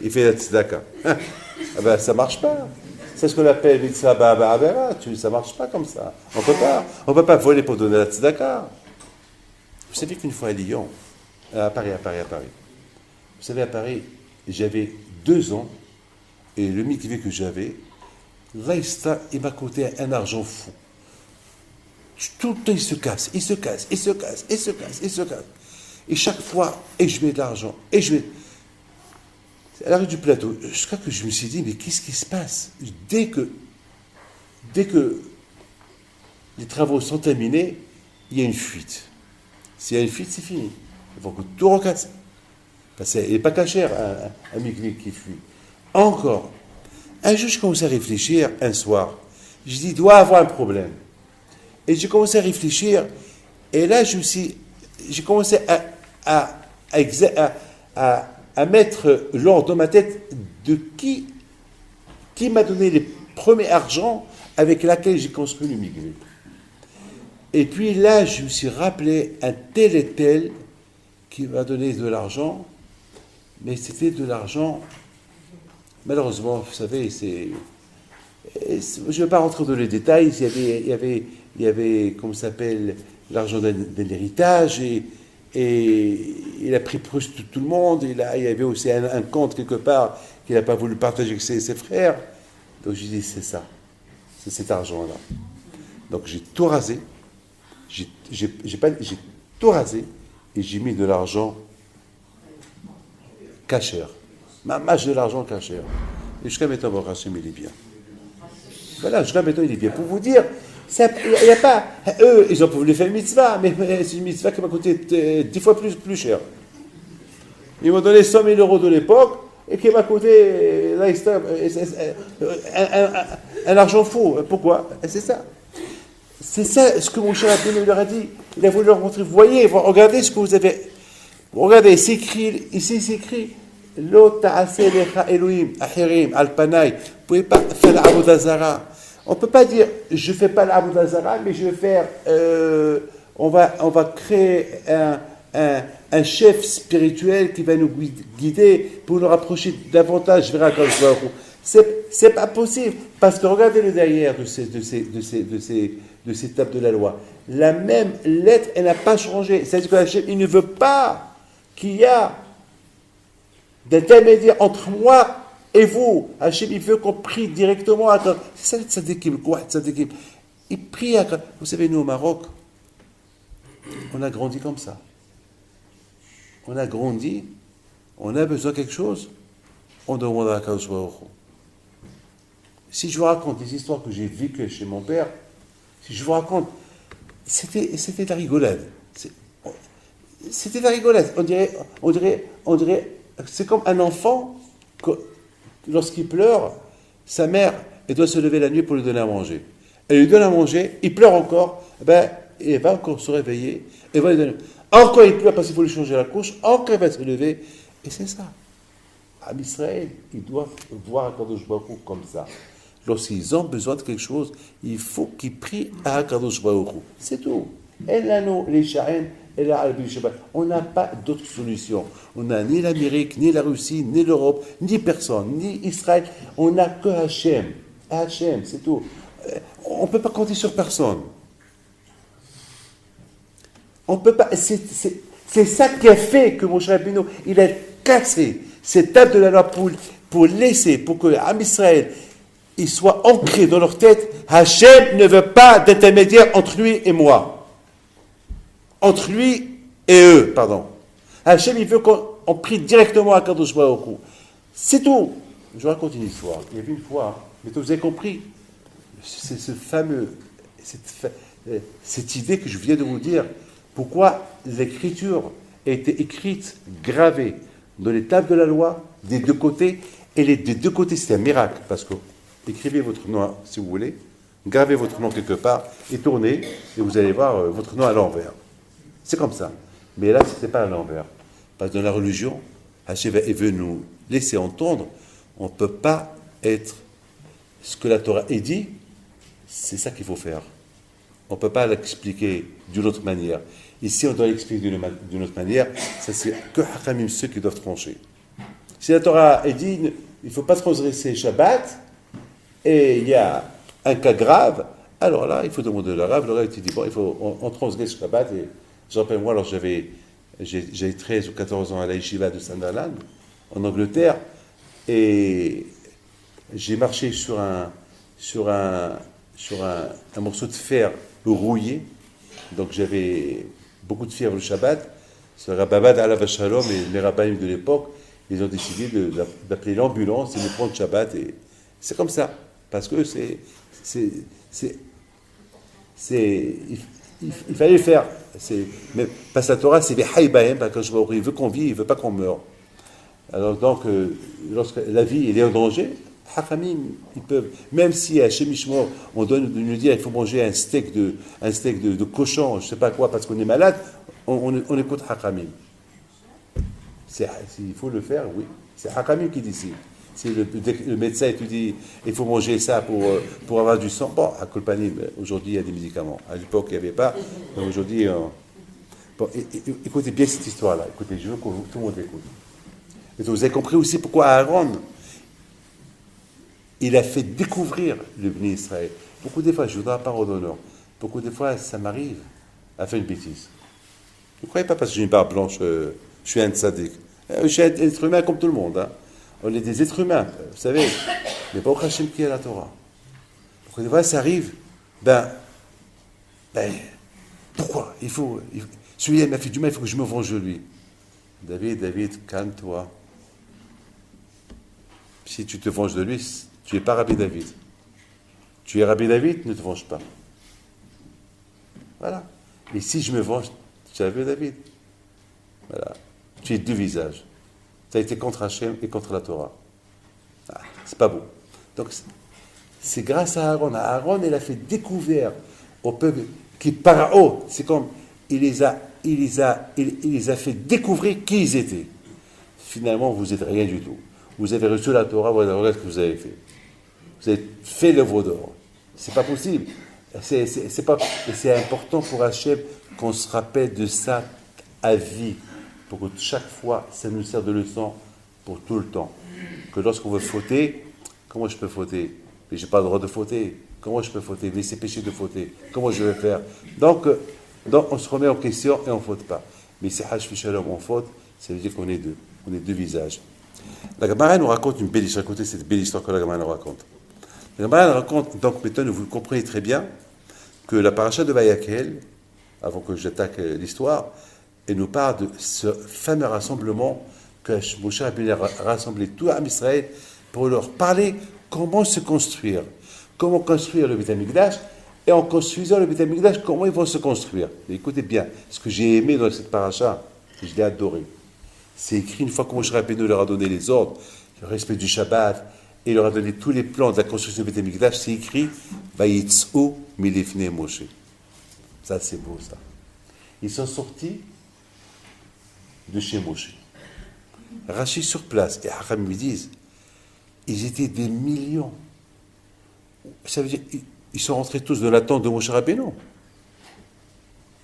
il fait la tzedaka. Ah ben, ça ne marche pas. C'est ce qu'on appelle mitzvah ba'avera. Ça ne marche pas comme ça. On ne peut pas voler pour donner la tzedaka. Vous savez qu'une fois à Lyon, à Paris. Vous savez, à Paris, j'avais 2 ans, et le mikvé que j'avais, là, il m'a coûté un argent fou. Tout le temps, il se casse. Et chaque fois, et je mets de l'argent, à la rue du Plateau, jusqu'à que je me suis dit, mais qu'est-ce qui se passe? Dès que les travaux sont terminés, il y a une fuite. S'il y a une fuite, c'est fini. Il faut que tout recasse. Parce qu'il n'est pas cachère, un mikvé qui fuit. Encore. Un jour, je commence à réfléchir, un soir. Je dis, il doit avoir un problème. Et j'ai commencé à réfléchir, et là, j'ai commencé à mettre l'ordre dans ma tête de qui m'a donné les premiers argents avec lesquels j'ai construit le mikvé. Et puis là, je me suis rappelé un tel et tel qui m'a donné de l'argent, mais c'était de l'argent, malheureusement, vous savez, je ne vais pas rentrer dans les détails, il y avait comment ça s'appelle, l'argent d'un héritage, et il a pris proche de tout le monde, il y avait aussi un compte quelque part qu'il n'a pas voulu partager avec ses frères. Donc j'ai dit, c'est ça, c'est cet argent-là. Donc j'ai tout rasé, j'ai tout rasé, et j'ai mis de l'argent cachère. Ma mâche de l'argent cachère. Et jusqu'à maintenant, mon Hachem, il est bien. Voilà, jusqu'à maintenant, il est bien. Pour vous dire, il n'y a pas. Eux, ils ont voulu faire une mitzvah, mais c'est une mitzvah qui m'a coûté 10 fois plus cher. Ils m'ont donné 100 000 euros de l'époque et qui m'a coûté un argent fou. Pourquoi? C'est ça. C'est ça ce que mon cher Rabbeinu leur a dit. Il a voulu leur montrer. Vous voyez, regardez ce que vous avez. Regardez, c'est écrit, ici c'est écrit. Lo ta'aseh lecha Elohim acherim al panai. Vous ne pouvez pas faire l'avodah zara. On ne peut pas dire je ne fais pas l'avodah zara, mais je vais faire. On va créer un chef spirituel qui va nous guider pour nous rapprocher davantage vers Akadosh Baruch Hu. C'est pas possible, parce que regardez le derrière de ces tables de la loi. La même lettre, elle n'a pas changé. C'est-à-dire que Hachem, il ne veut pas qu'il y ait d'intermédiaire entre moi et vous. Hachem, il veut qu'on prie directement à. C'est ça le tzadikim, quoi, tzadikim. Il prie à. Vous savez, nous au Maroc, on a grandi comme ça. On a grandi, on a besoin de quelque chose, on demande à Akadosh Baruch Hu. Si je vous raconte des histoires que j'ai vécues chez mon père, si je vous raconte, c'était de la rigolade. C'était de la rigolade. On dirait, c'est comme un enfant, lorsqu'il pleure, sa mère, elle doit se lever la nuit pour lui donner à manger. elle lui donne à manger, il pleure encore, ben, il va encore se réveiller, et va lui donner. Encore il pleure parce qu'il faut lui changer la couche, encore il va se lever, et c'est ça. À Israël, ils doivent voir Akadosh Baruch Hu comme ça. Lorsqu'ils ont besoin de quelque chose, il faut qu'ils prient à Akadosh Baruch Hu. C'est tout. On n'a pas d'autre solution. On n'a ni l'Amérique, ni la Russie, ni l'Europe, ni personne, ni Israël. On n'a que Hachem. Hachem, c'est tout. On ne peut pas compter sur personne. On peut pas. C'est ça qui a fait que Moshe Rabbeinu, il a cassé cette table de la loi pour laisser, pour que l'Am Israël, il soit ancré dans leur tête. Hachem ne veut pas d'intermédiaire entre lui et moi. Entre lui et eux, pardon. Hachem, il veut qu'on prie directement à Kadosh Baruch Hu. C'est tout. Je vous raconte une histoire. Il y avait une fois, mais vous avez compris, c'est ce fameux, cette idée que je viens de vous dire, pourquoi l'écriture a été écrite, gravée dans les tables de la loi, des deux côtés, et des deux côtés, c'est un miracle, parce que écrivez votre nom, si vous voulez, gravez votre nom quelque part, et tournez, et vous allez voir votre nom à l'envers. C'est comme ça. Mais là, ce n'est pas à l'envers. Parce que dans la religion, Hachem veut nous laisser entendre, on ne peut pas être ce que la Torah est dit, c'est ça qu'il faut faire. On ne peut pas l'expliquer d'une autre manière. Ici, on doit l'expliquer d'une autre manière. Ça, c'est que Hachamim, ceux qui doivent trancher. Si la Torah est dit, il ne faut pas transgresser Shabbat, et il y a un cas grave, alors là, il faut demander le Rav. Le Rav, il dit, bon, on transgresse Shabbat, et je rappelle, moi, alors j'ai 13 ou 14 ans à la Yeshiva de Sunderland, en Angleterre, et j'ai marché sur un morceau de fer rouillé, donc j'avais beaucoup de fièvre le Shabbat. C'est le Rabbabad Alav Shalom et les rabbins de l'époque, ils ont décidé d'appeler l'ambulance et de prendre Shabbat, et c'est comme ça, parce que il fallait le faire. Mais parce que la Torah, c'est Behaïbahem, parce que il veut qu'on vive, il ne veut pas qu'on meure. Alors donc, lorsque la vie est en danger, Hachamim, ils peuvent, même si à Shemishmor, on donne de nous dire il faut manger un steak de cochon, je ne sais pas quoi, parce qu'on est malade, on écoute Hachamim. Il faut le faire, oui. C'est Hachamim qui décide. Si le médecin te dit il faut manger ça pour avoir du sang, bon, à Kolpanim, aujourd'hui il y a des médicaments. À l'époque il n'y avait pas, mais aujourd'hui. Bon, écoutez bien cette histoire-là, écoutez, je veux que tout le monde écoute. Et vous avez compris aussi pourquoi Aaron, il a fait découvrir le Bnei Israël. Beaucoup des fois, je vous donne la parole d'honneur, beaucoup des fois ça m'arrive à faire une bêtise. Ne croyez pas parce que j'ai une barbe blanche, je suis un tzaddik. Je suis un être humain comme tout le monde. Hein. On est des êtres humains, vous savez. Mais pas au Hachem qui est la Torah. Beaucoup des fois, ça arrive. Pourquoi celui-là m'a fait du mal, il faut que je me venge de lui. David, calme-toi. Si tu te venges de lui, tu n'es pas Rabbi David. Tu es Rabbi David, ne te venge pas. Voilà. Et si je me venge, tu es Rabbi David. Voilà. Tu es deux visages. Tu as été contre Hachem et contre la Torah. Ah, c'est pas beau. Donc, c'est grâce à Aaron. Aaron, il a fait découvrir au peuple qui Parao, c'est comme il les a fait découvrir qui ils étaient. Finalement, vous n'êtes rien du tout. Vous avez reçu la Torah, voilà ce que vous avez fait. Vous avez fait l'œuvre d'or. C'est pas possible. C'est important pour Hachem qu'on se rappelle de ça à vie, pour que chaque fois, ça nous sert de leçon pour tout le temps. Que lorsqu'on veut fauter, comment je peux fauter? Mais je n'ai pas le droit de fauter. Comment je peux fauter? Mais c'est péché de fauter. Comment je vais faire? Donc, on se remet en question et on ne faute pas. Mais si Hach Shalom, on faute, ça veut dire qu'on est deux. On est deux visages. La Gemara nous raconte une belle histoire. Écoutez cette belle histoire que la Gemara nous raconte. La Gemara nous raconte, donc maintenant vous le comprenez très bien, que la paracha de Vayakel, avant que j'attaque l'histoire, elle nous parle de ce fameux rassemblement que Moshe a rassemblé tout à Israël pour leur parler comment se construire. Comment construire le Beit HaMikdash, et en construisant le Beit HaMikdash, comment ils vont se construire. Et écoutez bien, ce que j'ai aimé dans cette paracha, je l'ai adoré. C'est écrit une fois que Moshe Rabbeinu leur a donné les ordres, le respect du Shabbat, Et il leur a donné tous les plans de la construction du Beth Amikdash. C'est écrit Vayitz'u milifnei Moshe. Ça, c'est beau, ça. Ils sont sortis de chez Moshe. Rachid sur place. Et Haram lui disent, ils étaient des millions. Ça veut dire, ils sont rentrés tous de la tente de Moshe Rabbeinu.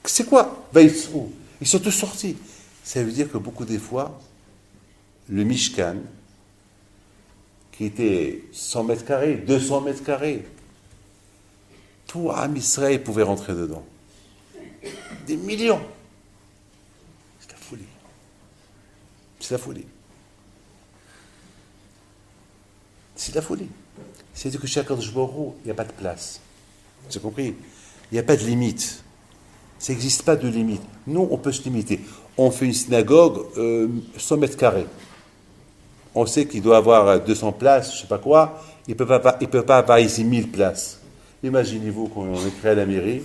C'est quoi Vayitz'u? Ils sont tous sortis. Ça veut dire que beaucoup des fois, le Mishkan, qui était 100 mètres carrés, 200 mètres carrés, tout Am Israël pouvait rentrer dedans. Des millions. C'est la folie. C'est la folie. C'est la folie. C'est-à-dire que chez Akadosh Baruch Hu, il n'y a pas de place. Tu as compris? Il n'y a pas de limite. Ça n'existe pas de limite. Nous, on peut se limiter. On fait une synagogue 100 mètres carrés. On sait qu'il doit avoir 200 places, je ne sais pas quoi. Il ne peut pas avoir ici 1000 places. Imaginez-vous qu'on ait créé à la mairie,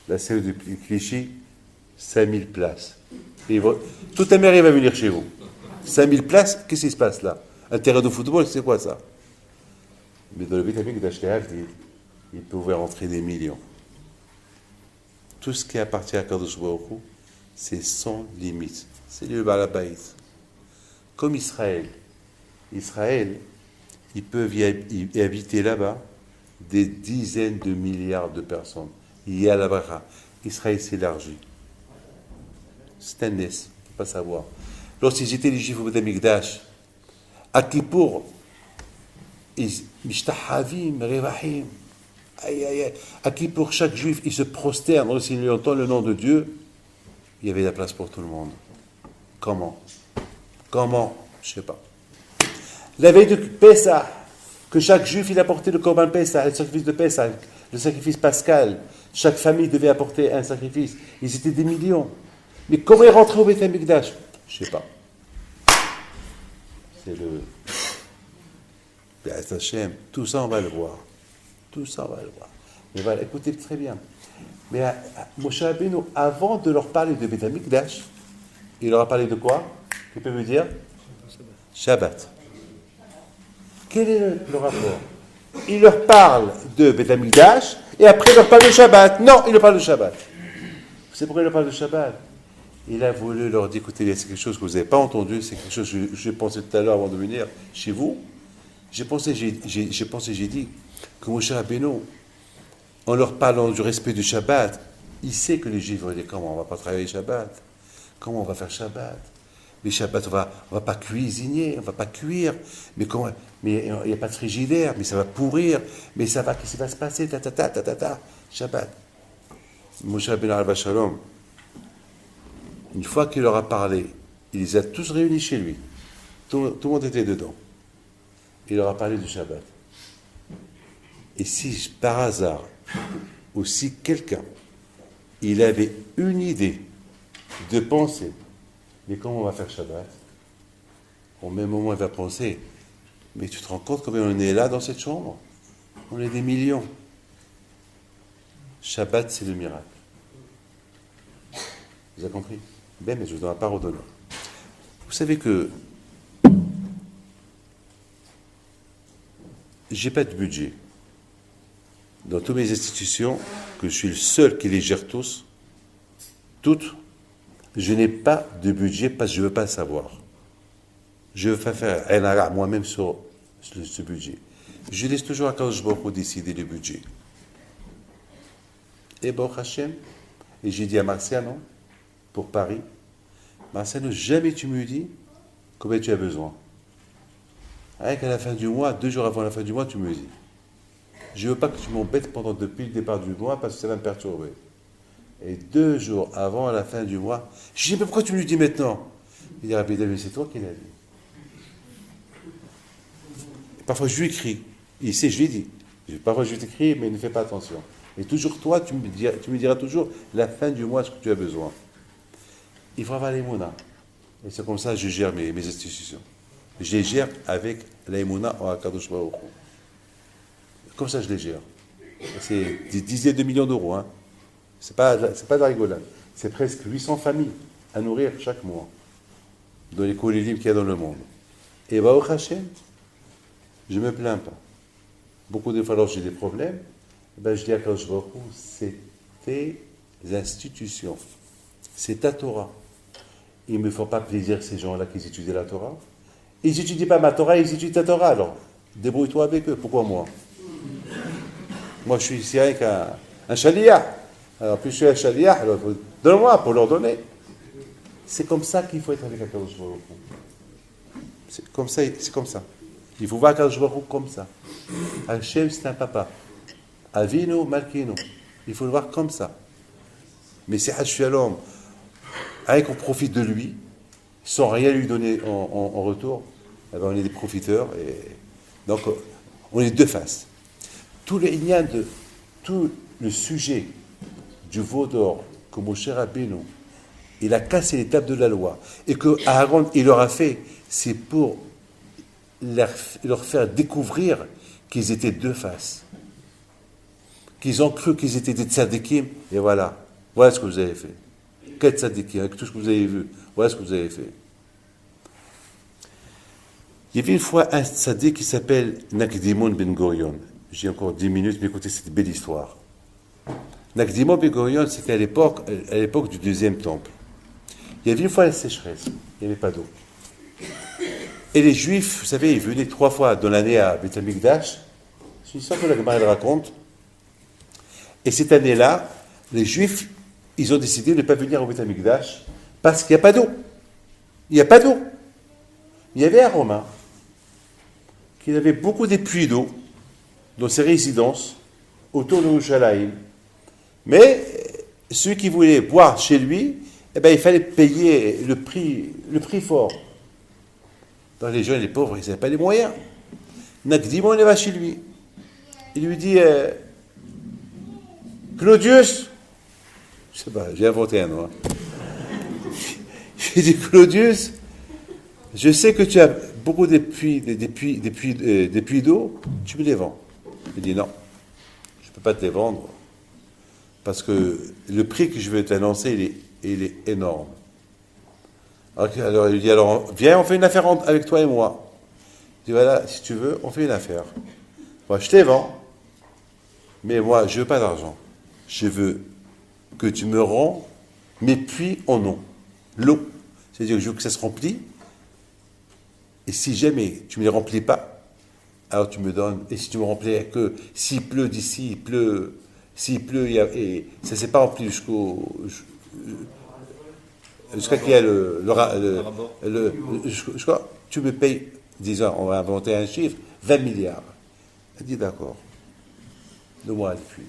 la cellule de Clichy, 5000 places. Et toute la mairie va venir chez vous. 5000 places, qu'est-ce qui se passe là? Un terrain de football, c'est quoi ça? Mais dans le Beth Amikdash, il pouvait rentrer des millions. Tout ce qui appartient à Kadosh Baruch Hu, c'est sans limite. C'est le Baal Habayit. Comme Israël. Israël, ils peuvent y habiter là-bas des dizaines de milliards de personnes. Il y a la bracha. Israël s'élargit. C'est un nes, il ne faut pas savoir. Lorsqu'ils étaient les Juifs au Beth Amikdash, à Kippour, Mishtahavim, Revahim, aïe, aïe, aïe. À Kippour, chaque Juif, il se prosterne lorsqu'il entend le nom de Dieu. Il y avait la place pour tout le monde. Comment? Je ne sais pas. La veille de Pessah, que chaque Juif, il apportait le Korban Pessah, le sacrifice de Pessah, le sacrifice pascal. Chaque famille devait apporter un sacrifice. Ils étaient des millions. Mais comment ils rentraient au Beth Amikdash? Je ne sais pas. C'est le... Béat Hashem. Tout ça, on va le voir. Mais voilà, écoutez très bien. Mais Moshe Rabbeinu, avant de leur parler de Beth Amikdash, il leur a parlé de quoi? Qui peut me dire? Shabbat. Quel est le rapport? Il leur parle de Beth Amikdash et après il leur parle de Shabbat. Non, il leur parle de Shabbat. C'est pourquoi il leur parle de Shabbat. Il a voulu leur dire, écoutez, c'est quelque chose que vous n'avez pas entendu, c'est quelque chose que j'ai pensé tout à l'heure avant de venir chez vous. J'ai dit que Moshe Rabbeinu, en leur parlant du respect du Shabbat, il sait que les Juifs vont dire, comment on ne va pas travailler Shabbat? Comment on va faire Shabbat? Mais Shabbat, on va pas cuisiner, on va pas cuire. Mais il n'y a pas de frigidaire, mais ça va pourrir. Mais ça va, qu'est-ce qui va se passer? Shabbat. Moshe Rabbeinu Alav Shalom, une fois qu'il leur a parlé, il les a tous réunis chez lui. Tout le monde était dedans. Il leur a parlé du Shabbat. Et si par hasard, ou si quelqu'un, il avait une idée de penser, mais comment on va faire Shabbat? Au même moment, il va penser, mais tu te rends compte combien on est là dans cette chambre? On est des millions. Shabbat, c'est le miracle. Vous avez compris? Ben, mais je vous donne la parole d'honneur. Vous savez que j'ai pas de budget. Dans toutes mes institutions, que je suis le seul qui les gère toutes, je n'ai pas de budget parce que je ne veux pas le savoir. Je veux pas faire un arrêt moi-même sur ce budget. Je laisse toujours à Kadosh Baruch Hu décider le budget. Et Baruch Hashem, et j'ai dit à Marciano, pour Paris, Marciano, jamais tu me dis combien tu as besoin. Rien qu'à la fin du mois, 2 jours avant la fin du mois, tu me dis. Je ne veux pas que tu m'embêtes depuis le départ du mois parce que ça va me perturber. Et 2 jours avant la fin du mois, je dis, mais pourquoi tu me le dis maintenant? Il dit, Rabbi David, c'est toi qui l'as dit. Et parfois, je lui écris. Il sait, je lui ai dit. Parfois, je t'écris, mais ne fais pas attention. Et toujours toi, tu me diras toujours la fin du mois ce que tu as besoin. Il faut avoir l'émouna. Et c'est comme ça que je gère mes institutions. Je les gère avec l'émouna en Akadosh Baruch Hu. Comme ça, je les gère. C'est des dizaines de millions d'euros. Hein. C'est pas de la rigolade. C'est presque 800 familles à nourrir chaque mois dans les colis libres qu'il y a dans le monde. Et Baruch Hashem, je ne me plains pas. Beaucoup de fois, lorsque j'ai des problèmes, je dis à Kadosh Baruch Hu, c'est tes institutions, c'est ta Torah. Ils ne me font pas plaisir, ces gens-là qui étudient la Torah. Ils n'étudient pas ma Torah, ils étudient ta Torah, alors débrouille-toi avec eux. Pourquoi moi? Moi, je suis ici avec un shaliach. Alors, puis je suis un shaliach, alors donne-moi pour leur donner. C'est comme ça qu'il faut être avec Kadosh Baruch Hu. C'est comme ça. Il faut voir Kadosh Baruch Hu comme ça. Hachem, c'est un papa. Avinu, Malkinu. Il faut le voir comme ça. Mais c'est Shalom. Avec on profite de lui, sans rien lui donner en retour, eh ben on est des profiteurs. Et donc, on est deux faces. Tout le sujet du veau d'or que Moshe Rabbeinu, il a cassé les tables de la loi, et que Aaron, il leur a fait, c'est pour leur faire découvrir qu'ils étaient deux faces. Qu'ils ont cru qu'ils étaient des tzadikim, et voilà ce que vous avez fait. Quel tzadikim, avec tout ce que vous avez vu, voilà ce que vous avez fait. Il y avait une fois un tzadik qui s'appelle Nakdimon Ben Gurion. J'ai encore 10 minutes, mais écoutez cette belle histoire. Nakdimon Ben Gurion, c'était à l'époque du deuxième temple. Il y avait une fois la sécheresse, il n'y avait pas d'eau. Et les Juifs, vous savez, ils venaient 3 fois dans l'année à Beth Amikdash. C'est une histoire que la Gemara elle raconte. Et cette année-là, les Juifs, ils ont décidé de ne pas venir au Beth Amikdash parce qu'il n'y a pas d'eau. Il n'y a pas d'eau. Il y avait un Romain qui avait beaucoup de puits d'eau dans ses résidences autour de Yerushalayim. Mais ceux qui voulaient boire chez lui, eh ben, il fallait payer le prix fort. Dans les gens et les pauvres, ils n'avaient pas les moyens. Nakdimon, il va chez lui. Il lui dit Claudius, je sais pas, j'ai inventé un nom. Il dit Claudius, je sais que tu as beaucoup de puits d'eau, tu me les vends. Il dit non, je ne peux pas te les vendre parce que le prix que je vais t'annoncer, il est énorme. Alors il lui dit, viens, on fait une affaire avec toi et moi. Il dit, voilà, si tu veux, on fait une affaire. Moi, je te les vends, mais moi, je ne veux pas d'argent. Je veux que tu me rends mes puits en eau. L'eau. C'est-à-dire que je veux que ça se remplisse. Et si jamais tu ne me les remplis pas, alors tu me donnes. Et si tu me remplis que s'il pleut d'ici, s'il pleut, et ça ne s'est pas rempli jusqu'à qu'il y ait je crois, tu me payes, disons, on va inventer un chiffre, 20 milliards. Elle dit d'accord, donne-moi le puits.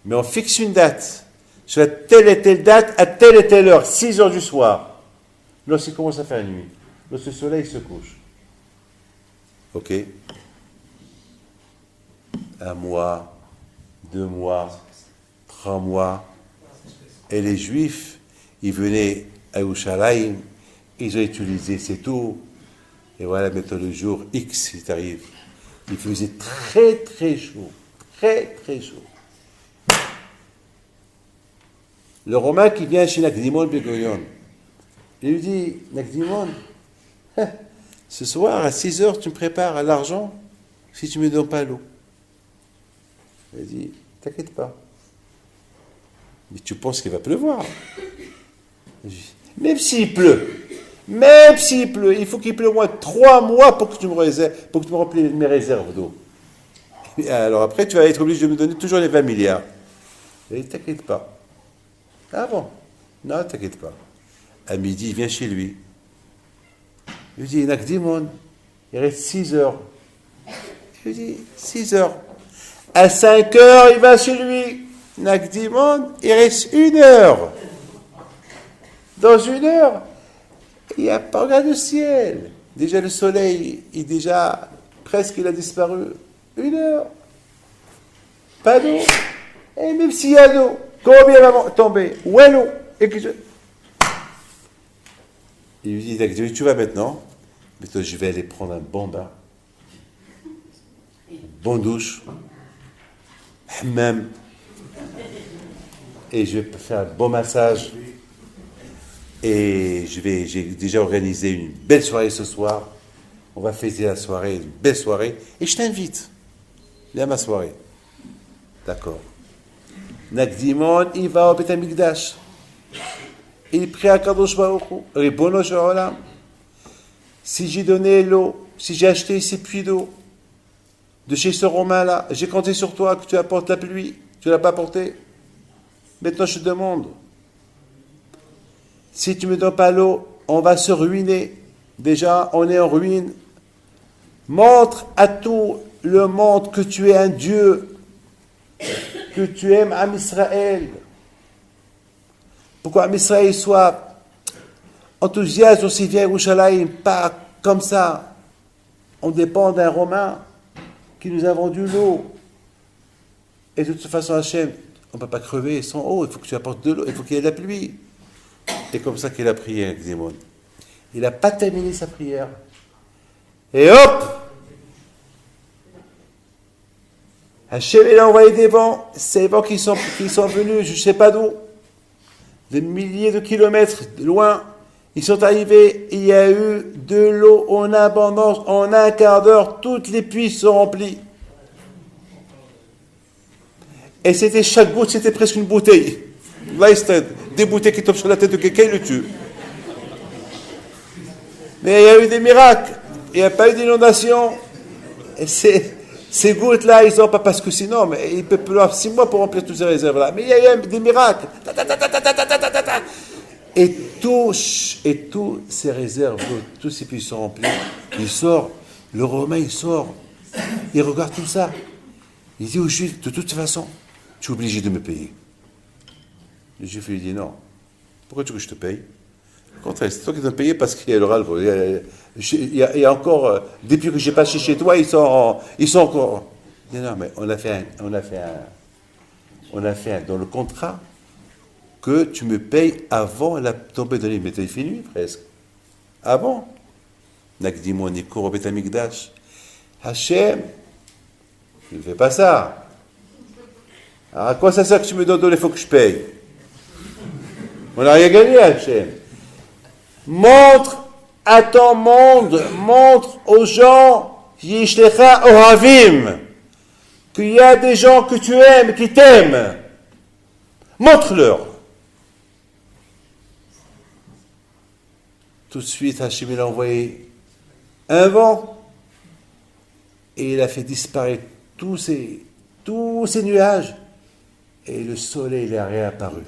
Mais on fixe une date, sur telle et telle date, à telle et telle heure, 6 heures du soir, lorsqu'il commence à faire nuit, lorsque le soleil se couche. Ok. 1 mois, 2 mois, 3 mois, et les Juifs, ils venaient à Yerushalayim, ils ont utilisé cette eau, et voilà, maintenant le jour X, il arrive. Il faisait très très chaud, très très chaud. Le Romain qui vient chez Nakdimon Ben Gurion, il lui dit, Nakdimon, ce soir à 6 heures, tu me prépares à l'argent si tu ne me donnes pas l'eau. Il dit, t'inquiète pas. Mais tu penses qu'il va pleuvoir? Même s'il pleut, il faut qu'il pleuve au moins 3 mois pour que tu me remplis mes réserves d'eau. Alors après, tu vas être obligé de me donner toujours les 20 milliards. Et t'inquiète pas. Ah bon? Non, t'inquiète pas. À midi, il vient chez lui. Il lui dit, Nakdimon, il reste 6 heures. Il lui dit, 6 heures. À 5 heures, il va chez lui. Nakdimon, il reste 1 heure. Dans 1 heure, il n'y a pas regard de ciel. Déjà le soleil, il a disparu. 1 heure. Pas d'eau. Et même s'il y a d'eau, combien va tomber? Où est l'eau? Il lui dit, tu vas maintenant. Maintenant, je vais aller prendre un bon bain. Bonne douche. Même. Et je vais faire un bon massage. Et j'ai déjà organisé une belle soirée ce soir. on va fêter la soirée, une belle soirée, et je t'invite. Viens à ma soirée. D'accord. Nakdimon, il va au Beth Amikdash. Il prie à Kadosh Baruch Hu, Ribono Shel Olam. Si j'ai donné l'eau, si j'ai acheté ces puits d'eau de chez ce Romain-là, j'ai compté sur toi que tu apportes la pluie, tu ne l'as pas apporté. Maintenant je te demande, si tu ne me donnes pas l'eau, on va se ruiner. Déjà, on est en ruine. Montre à tout le monde que tu es un Dieu, que tu aimes Am Israël. Pourquoi Am Israël soit enthousiaste aussi vient à Yerushalayim, pas comme ça. On dépend d'un Romain qui nous a vendu l'eau. Et de toute façon, Hachem, on ne peut pas crever sans eau, il faut que tu apportes de l'eau, il faut qu'il y ait de la pluie. Et comme ça qu'il a prié avec Zimon. Il n'a pas terminé sa prière. Et hop! Hachem, il a envoyé des vents, ces vents qui sont venus, je ne sais pas d'où, des milliers de kilomètres loin. Ils sont arrivés, il y a eu de l'eau en abondance, en un quart d'heure, toutes les puits sont remplis. Et c'était chaque goutte, c'était presque une bouteille. Là, c'était des bouteilles qui tombent sur la tête de quelqu'un, il le tue. Mais il y a eu des miracles, il n'y a pas eu d'inondation. Et ces gouttes-là, ils n'ont pas, parce que sinon, mais il peut pleuvoir 6 mois pour remplir toutes ces réserves-là. Mais il y a eu des miracles. Et tous ces réserves, tous ces puits sont remplis. Il sort, le Romain, il sort. Il regarde tout ça. Il dit aux Juifs, de toute façon, tu es obligé de me payer. Le Juif lui dit, non. Pourquoi tu veux que je te paye? Au contraire, c'est toi qui dois me payer parce qu'il y a le ras-le-bol. Il y a encore, depuis que j'ai passé chez toi, ils sont encore. Il dit, non, mais on a fait dans le contrat, que tu me payes avant la tombée de l'île. Mais t'as fait nuit presque. Avant. Nakdimon Nikur au Beth Amikdash. Hachem, tu ne fais pas ça. Alors à quoi ça sert que tu me donnes il faut que je paye? On n'a rien gagné, Hachem. Montre à ton monde, montre aux gens, Yishlecha Ohavim, qu'il y a des gens que tu aimes, qui t'aiment. Montre-leur. Tout de suite, Hachem il a envoyé un vent et il a fait disparaître tous ces nuages et le soleil il est réapparu.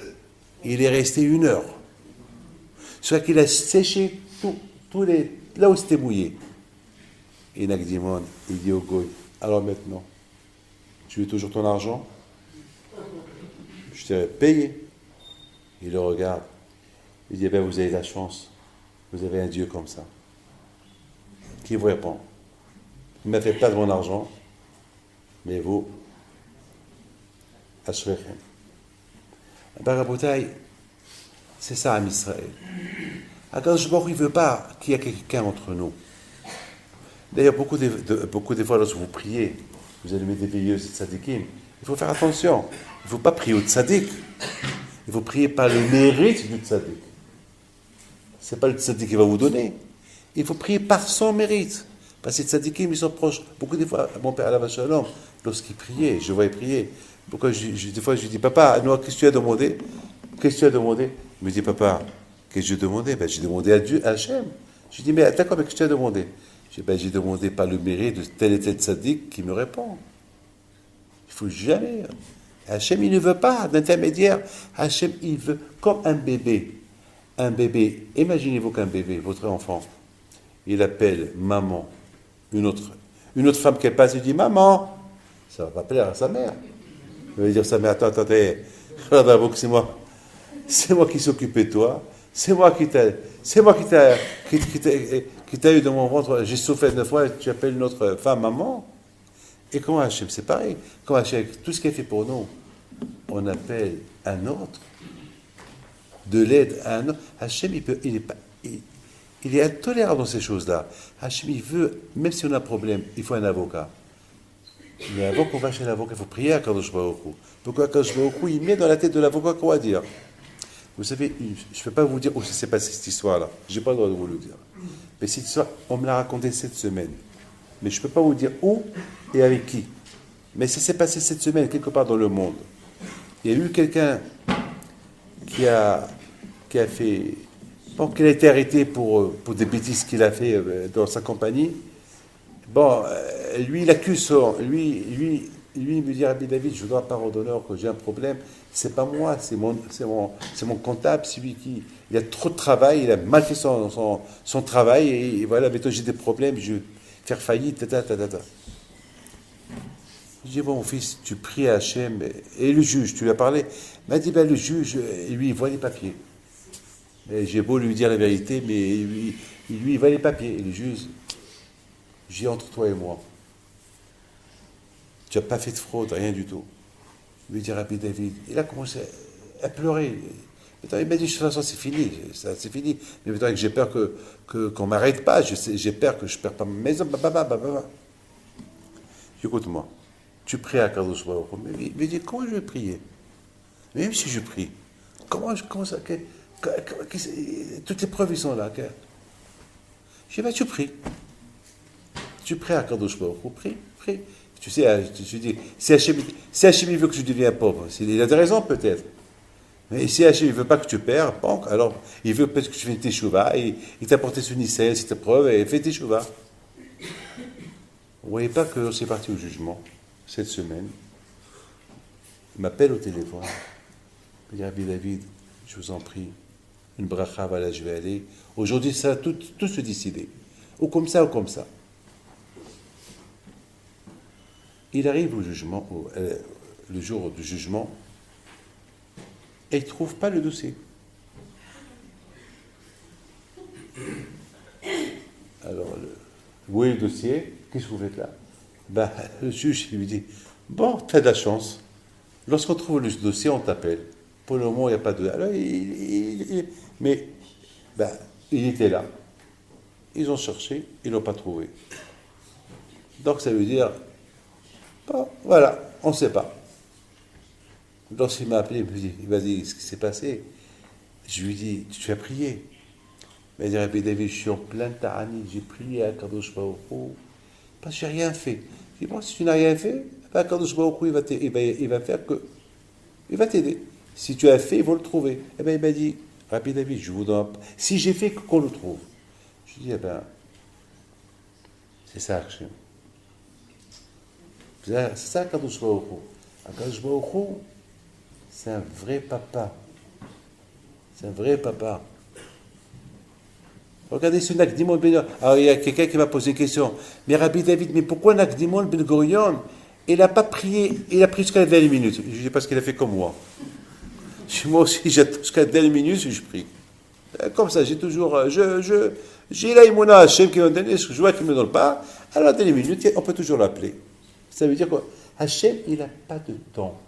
Il est resté 1 heure. Soit qu'il a séché là où c'était mouillé. Et Nakdimon, il dit au Goy, alors maintenant, tu veux toujours ton argent? Je t'ai payé. Il le regarde. Il dit, vous avez la chance. Vous avez un Dieu comme ça. Qui vous répond? Ne me faites pas de mon argent, mais vous, Ashrechem. Baraboutaï, c'est ça, Am Israël. Akadosh Baruch Hu, il ne veut pas qu'il y ait quelqu'un entre nous. D'ailleurs, beaucoup de fois, lorsque vous priez, vous allez mettre des veilleuses et tzadikim, il faut faire attention. Il ne faut pas prier au tzadik. Il faut prier par le mérite du tzadik. Ce n'est pas le tzadik qui va vous donner. Il faut prier par son mérite. Parce que les tzadikim, ils sont proches. Beaucoup de fois, mon père Alav Shalom, lorsqu'il priait, je voyais prier. Des fois, je lui dis, papa, qu'est-ce que tu as demandé? Qu'est-ce que tu as demandé? Il me dit, papa, qu'est-ce que j'ai demandé? J'ai demandé à Dieu, à Hachem. Je lui dis, mais d'accord, mais qu'est-ce que tu as demandé? J'ai demandé par le mérite de tel et tel tzaddik qui me répond. Il ne faut jamais. Hachem, il ne veut pas d'intermédiaire. Hachem, il veut comme un bébé. Un bébé, imaginez-vous qu'un bébé, votre enfant, il appelle maman, une autre femme qui passe, il dit maman, ça va pas plaire à sa mère. Il va dire à sa mère, attendez, c'est moi qui s'occupais de toi, c'est moi qui t'a eu dans mon ventre, j'ai souffert 9 fois, tu appelles une autre femme maman. Et comment Hachem, c'est pareil. Comment Hachem, tout ce qu'il a fait pour nous, on appelle un autre, de l'aide à un autre. Hachem, il est intolérable dans ces choses-là. Hachem, il veut, même si on a un problème, il faut un avocat. Mais avant qu'on va chez l'avocat, il faut prier à Kadosh Baruch Hu. Pourquoi Kadosh Baruch Hu, il met dans la tête de l'avocat quoi dire? Vous savez, je ne peux pas vous dire où ça s'est passé cette histoire-là. Je n'ai pas le droit de vous le dire. Mais cette histoire, on me l'a racontée cette semaine. Mais je ne peux pas vous dire où et avec qui. Mais ça s'est passé cette semaine, quelque part dans le monde. Il y a eu quelqu'un qui a fait... Bon, qu'il a été arrêté pour des bêtises qu'il a fait dans sa compagnie. Bon, lui, il accuse lui, il me dit, Rabbi David, je dois parole d'honneur que j'ai un problème. C'est pas moi, c'est mon comptable, c'est lui qui... Il a trop de travail, il a mal fait son travail, et voilà, maintenant j'ai des problèmes, je vais faire faillite, Je dis, bon, mon fils, tu pries à Hachem, et le juge, tu lui as parlé. Il m'a dit, ben, le juge, lui, il voit les papiers. Et j'ai beau lui dire la vérité, mais lui, il voit les papiers. Et le juge, j'ai entre toi et moi. Tu n'as pas fait de fraude, rien du tout. Il lui dit, Rabbi David, il a commencé à pleurer. Il m'a dit, de toute façon, c'est fini, c'est fini. Mais maintenant que j'ai peur qu'on ne m'arrête pas, j'ai peur que je ne perde pas ma maison. Écoute-moi, tu pries à Kadosh Baruch Hu. Mais il me dit, comment je vais prier? Même si je prie, comment ça... toutes les preuves, ils sont là. Je dis, ben, tu pries. Tu pries à Kadosh Baruch Hu, prie. Tu sais, je dis, si Hachem veut que tu deviens pauvre, il a des raisons peut-être. Mais si Hachem ne veut pas que tu perds, bon, alors il veut peut-être que tu fasses tes chouvas, et il t'a apporté son Israël, cette preuve, et fais tes chouvas. Vous ne voyez pas que c'est parti au jugement, cette semaine. Il m'appelle au téléphone. Il dit, Rabbi David, je vous en prie, une bracha, voilà, je vais aller. Aujourd'hui, ça va tout se décider. Ou comme ça, ou comme ça. Il arrive au jugement, le jour du jugement, et il ne trouve pas le dossier. Alors, où est le dossier? Qu'est-ce que vous faites là? Ben, le juge lui dit, bon, tu as de la chance. Lorsqu'on trouve le dossier, on t'appelle. Pour le moment, il n'y a pas de... Alors, mais, ben, il était là. Ils ont cherché, ils ne l'ont pas trouvé. Donc, ça veut dire... Bon, voilà, on ne sait pas. Lorsqu'il m'a appelé, il me dit, vas-y, ce qui s'est passé. Je lui dis, tu as prié? Il m'a dit, Rabbi David, je suis en plein Ta'ani, j'ai prié à Kadosh Baruch Hu, parce que je n'ai rien fait. Je dis, bon, si tu n'as rien fait, ben, Kadosh Baruch Hu, il va faire que... Il va t'aider. Si tu as fait, il va le trouver. Eh bien, il m'a dit, Rabbi David, je vous donne... Si j'ai fait, qu'on le trouve. Je lui dis, eh bien, c'est ça, Hachem. C'est ça, Kadosh Baruch Hu. Kadosh Baruch Hu, c'est un vrai papa. C'est un vrai papa. Regardez ce Nakdimon Ben... Alors, il y a quelqu'un qui m'a posé une question. Mais Rabbi David, mais pourquoi Nakdimon Ben Gurion, il n'a pas prié, il a pris jusqu'à la dernière minute? Je dis parce qu'il a fait comme moi. Moi aussi, j'attends jusqu'à la dernière minute et je prie. Comme ça, j'ai toujours... j'ai là, Imona Hachem qui m'a donné, je vois qu'il ne me donne pas. Alors, à la dernière minute, on peut toujours l'appeler. Ça veut dire quoi? Hachem, il n'a pas de temps.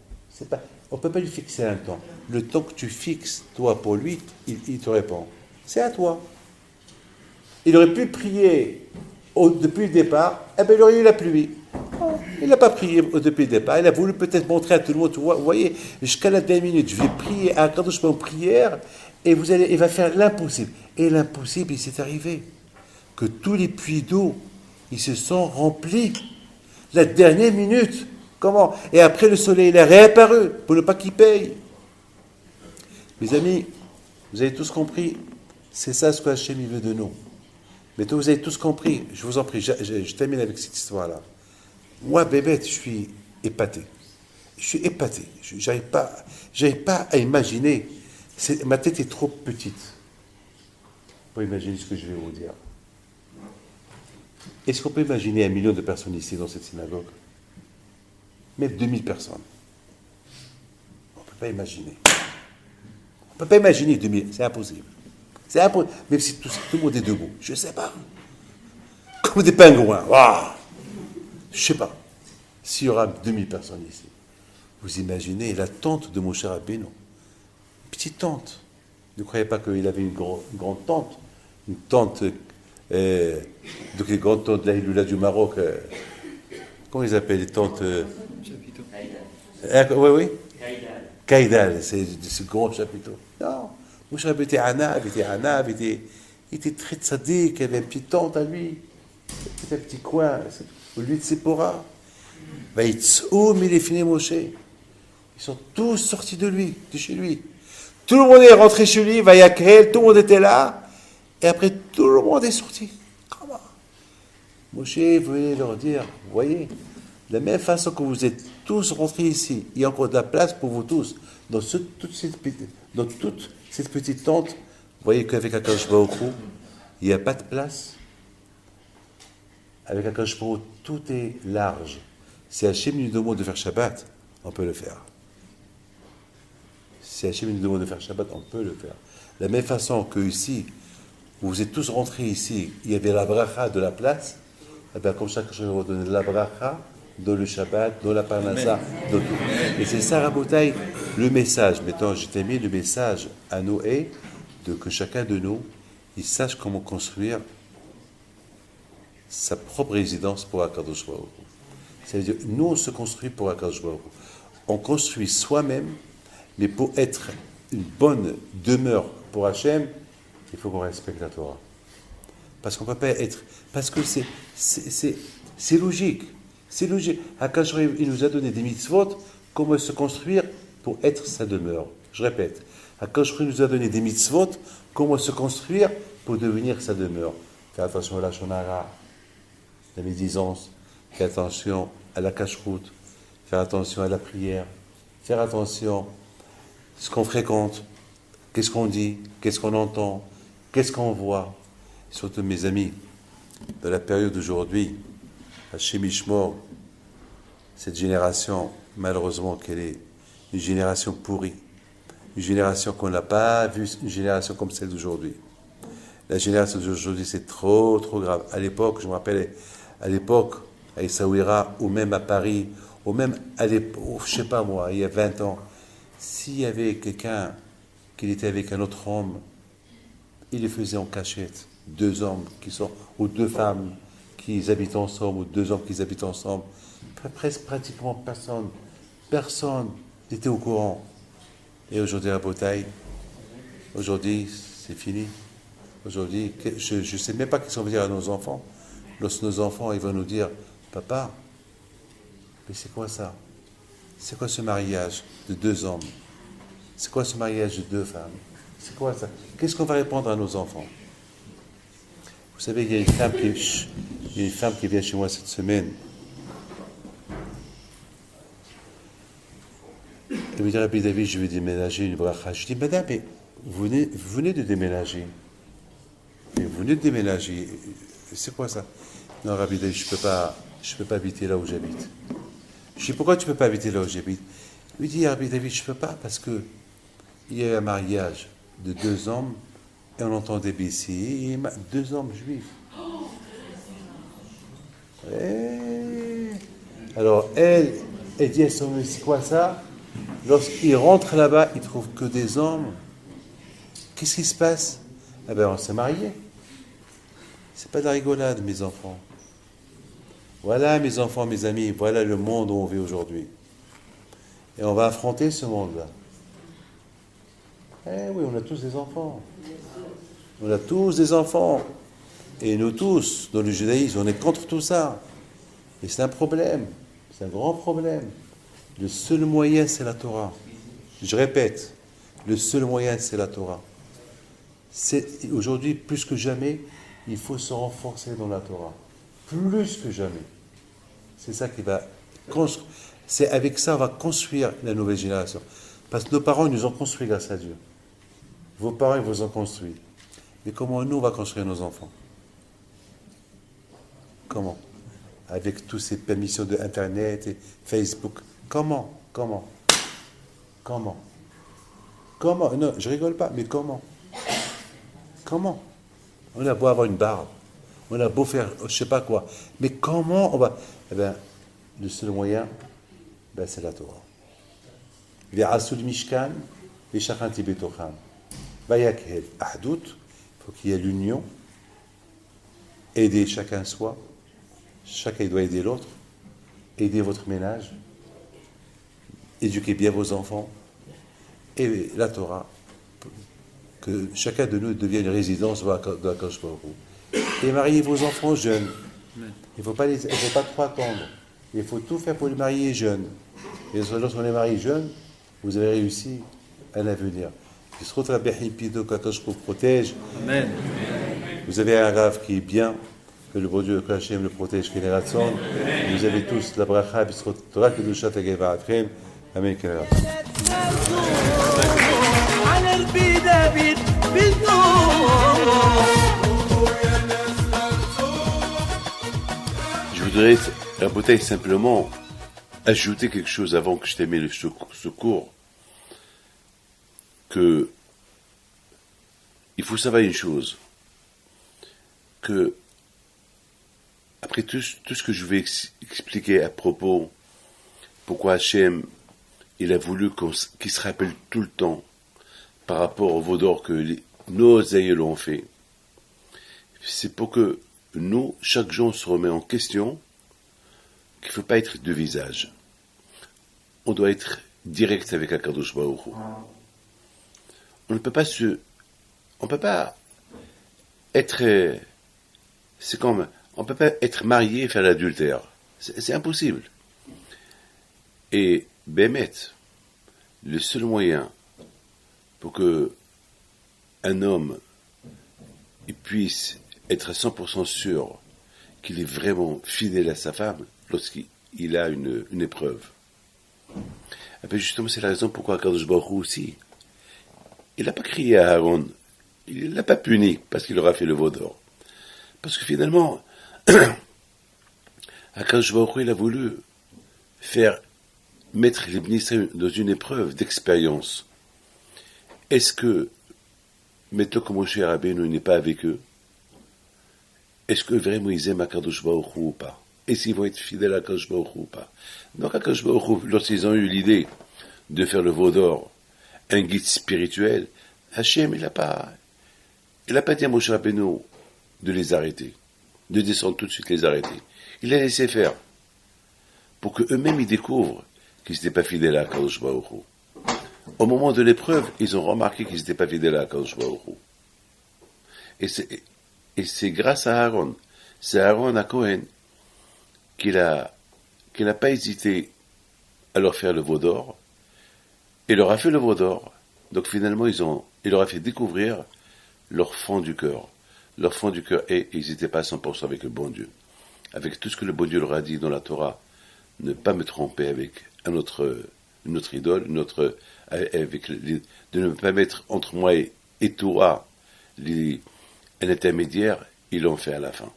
On ne peut pas lui fixer un temps. Le temps que tu fixes, toi, pour lui, il te répond. C'est à toi. Il aurait pu prier depuis le départ, eh bien, il aurait eu la pluie. Il n'a pas prié depuis le départ. Il a voulu peut-être montrer à tout le monde, vous voyez, jusqu'à la dernière minute, je vais prier à Kadosh Baruch Hu en prière, et il va faire l'impossible. Et l'impossible, il s'est arrivé. Que tous les puits d'eau, ils se sont remplis. La dernière minute. Comment? Et après, le soleil, il est réapparu pour ne pas qu'il paye. Mes amis, vous avez tous compris. C'est ça ce que Hachem il veut de nous. Mais vous avez tous compris. Je vous en prie, je termine avec cette histoire-là. Moi, bébé, je suis épaté. Je suis épaté. Je n'arrive pas à imaginer. Ma tête est trop petite pour imaginer ce que je vais vous dire. Est-ce qu'on peut imaginer 1 million de personnes ici dans cette synagogue? Même 2000 personnes. On ne peut pas imaginer. On ne peut pas imaginer 2000. C'est impossible. C'est impossible. Même si tout le monde est debout. Je ne sais pas. Comme des pingouins. Waouh! Je ne sais pas. S'il y aura 2000 personnes ici, vous imaginez la tente de mon cher Rabbeinu. Une petite tente. Ne croyez pas qu'il avait une grande tente. Une tente, donc les grandes tentes de la Hiloula du Maroc. Comment ils appellent les tentes Chapiteau. Oui. Kaïdal, c'est ce grand chapiteau. Non. Moshe Rabbeinu il était très tzaddik, il avait une petite tente à lui, un petit coin, au lieu de Séphora. Vaïtzou milefine Moshe. Ils sont tous sortis de chez lui. Tout le monde est rentré chez lui, Vayakhel, tout le monde était là, et après tout le monde est sorti. Comment? Moshe voulait leur dire, vous voyez, de la même façon que vous êtes tous rentrés ici, il y a encore de la place pour vous tous. Dans toute cette petite tente, vous voyez qu'avec Akadosh Baruch Hu, il n'y a pas de place. Avec Akadosh Baruch Hu, tout est large. Si Hachem nous demande de faire Shabbat, on peut le faire. Si Hachem nous demande de faire Shabbat, on peut le faire. De la même façon que ici, vous êtes tous rentrés ici, il y avait la bracha de la place, et bien comme chaque chose, on va donner la bracha dans le Shabbat, dans la parnassa, dans tout. Et c'est ça, Rabotai, le message. Maintenant, j'ai mis le message à Noé, de que chacun de nous, il sache comment construire sa propre résidence pour Akadosh Baruch Hu. C'est-à-dire, nous, on se construit pour Akadosh Baruch Hu. On construit soi-même, mais pour être une bonne demeure pour Hachem, il faut qu'on respecte la Torah. Parce qu'on ne peut pas être... Parce que c'est logique. C'est logique. Akadosh Baruch Hu, il nous a donné des mitzvot, comment se construire pour être sa demeure. Je répète. Akadosh Baruch Hu nous a donné des mitzvot, comment se construire pour devenir sa demeure. Faire attention à la shonara, la médisance, faire attention à la cache-route, faire attention à la prière, faire attention à ce qu'on fréquente, qu'est-ce qu'on dit, qu'est-ce qu'on entend, qu'est-ce qu'on voit. Surtout mes amis, dans la période d'aujourd'hui, Hachem Yishmor, cette génération, malheureusement qu'elle est une génération pourrie, une génération qu'on n'a pas vue, une génération comme celle d'aujourd'hui. La génération d'aujourd'hui, c'est trop grave. À l'époque, je me rappelle, à l'époque, à Essaouira, ou même à Paris, ou même à l'époque, je ne sais pas moi, il y a 20 ans, s'il y avait quelqu'un qui était avec un autre homme, il le faisait en cachette. 2 hommes qui sont, ou 2 femmes qui habitent ensemble, ou 2 hommes qui habitent ensemble. Presque pratiquement personne n'était au courant. Et aujourd'hui, à Botaï, aujourd'hui, c'est fini. Aujourd'hui, je ne sais même pas qu'est-ce qu'on va dire à nos enfants. Lorsque nos enfants, ils vont nous dire, papa, mais c'est quoi ça? C'est quoi ce mariage de 2 hommes? C'est quoi ce mariage de 2 femmes? C'est quoi ça? Qu'est-ce qu'on va répondre à nos enfants? Vous savez, il y a une femme qui vient chez moi cette semaine. Elle me dit, Rabbi David, je vais déménager une bracha. Je dis, madame, mais vous venez de déménager. Mais vous venez de déménager. C'est quoi ça? Non, Rabbi David, je peux pas habiter là où j'habite. Je dis, pourquoi tu ne peux pas habiter là où j'habite? Il me dit, Rabbi David, je ne peux pas parce que il y a un mariage de 2 hommes et on entendait ici 2 hommes juifs. Alors, elle dit à son mari, c'est quoi ça? Lorsqu'il rentre là-bas, il trouve que des hommes. Qu'est-ce qui se passe? Eh bien, on s'est mariés. C'est pas de la rigolade, mes enfants. Voilà, mes enfants, mes amis, voilà le monde où on vit aujourd'hui. Et on va affronter ce monde-là. Eh oui, on a tous des enfants. On a tous des enfants. Et nous tous, dans le judaïsme, on est contre tout ça. Et c'est un problème. C'est un grand problème. Le seul moyen, c'est la Torah. Je répète, le seul moyen, c'est la Torah. Aujourd'hui, plus que jamais, il faut se renforcer dans la Torah. Plus que jamais. C'est ça qui va construire. C'est avec ça, on va construire la nouvelle génération. Parce que nos parents, ils nous ont construit grâce à Dieu. Vos parents, ils vous ont construit. Mais comment nous, on va construire nos enfants? Comment? Avec toutes ces permissions de Internet et Facebook. Comment? Non, je rigole pas, mais comment? On a beau avoir une barbe, on a beau faire je sais pas quoi, mais comment on va? Eh bien, le seul moyen, c'est la Torah. Ve'asul mishkan ve'shachanti betocham. Vayakhel ahdout, il faut qu'il y ait l'union, aider chacun soi, chacun doit aider l'autre, aider votre ménage, éduquer bien vos enfants, et la Torah, que chacun de nous devienne une résidence de Akadosh Baruch Hu. Et mariez vos enfants jeunes. Il ne faut pas trop attendre. Il faut tout faire pour les marier jeunes. Et lorsqu'on les marie jeunes, vous avez réussi un avenir. Qu'Akadosh Baruch Hu protège. Amen. Vous avez un rave qui est bien, que le bon Dieu, que Hachem le protège, Keneratson. Vous avez tous la bracha, Torah Kedushat Ageva Atchem. Amen, Keneratson. Je voudrais, Rabotai, simplement ajouter quelque chose avant que je termine ce cours, que il faut savoir une chose, que après tout ce que je vais expliquer à propos, pourquoi Hachem, il a voulu qu'il se rappelle tout le temps par rapport au vaudor que nos aïeux l'ont fait, c'est pour que nous, chaque jour, se remet en question qu'il ne faut pas être de visage. On doit être direct avec Akadosh Baruch Hu. On ne peut pas être, c'est comme, on peut pas être marié et faire l'adultère. C'est impossible. Et Bémet, le seul moyen pour que un homme il puisse être à 100% sûr qu'il est vraiment fidèle à sa femme lorsqu'il a une épreuve. Et bien justement, c'est la raison pourquoi Akadosh Baruch Hu aussi, il n'a pas crié à Aaron, il ne l'a pas puni parce qu'il aura fait le veau d'or. Parce que finalement, Akadosh Baruch Hu, il a voulu mettre les ministres dans une épreuve d'expérience. Est-ce que, mettons que Moshe Rabbeinu n'est pas avec eux, est-ce que vraiment ils aiment Akadosh Baruch Hu ou pas? Est-ce qu'ils vont être fidèles à Akadosh Baruch Hu ou pas? Donc Akadosh Baruch Hu, lorsqu'ils ont eu l'idée de faire le veau d'or, un guide spirituel, Hachem, il n'a pas dit à Moshe Rabbeinu de les arrêter, de descendre tout de suite les arrêter. Il les a laissé faire, pour qu'eux-mêmes ils découvrent qu'ils n'étaient pas fidèles à Akadosh Baruch Hu. Au moment de l'épreuve, ils ont remarqué qu'ils n'étaient pas fidèles à Akadosh Baruch Hu. Et c'est grâce à Aaron, c'est Aaron à Cohen, qu'il n'a pas hésité à leur faire le veau d'or, et leur a fait le veau d'or. Donc finalement, il leur a fait découvrir leur fond du cœur. Leur fond du cœur, et ils n'étaient pas à 100% avec le bon Dieu. Avec tout ce que le bon Dieu leur a dit dans la Torah, ne pas me tromper avec une autre idole, de ne pas mettre entre moi et Torah un intermédiaire, ils l'ont fait à la fin.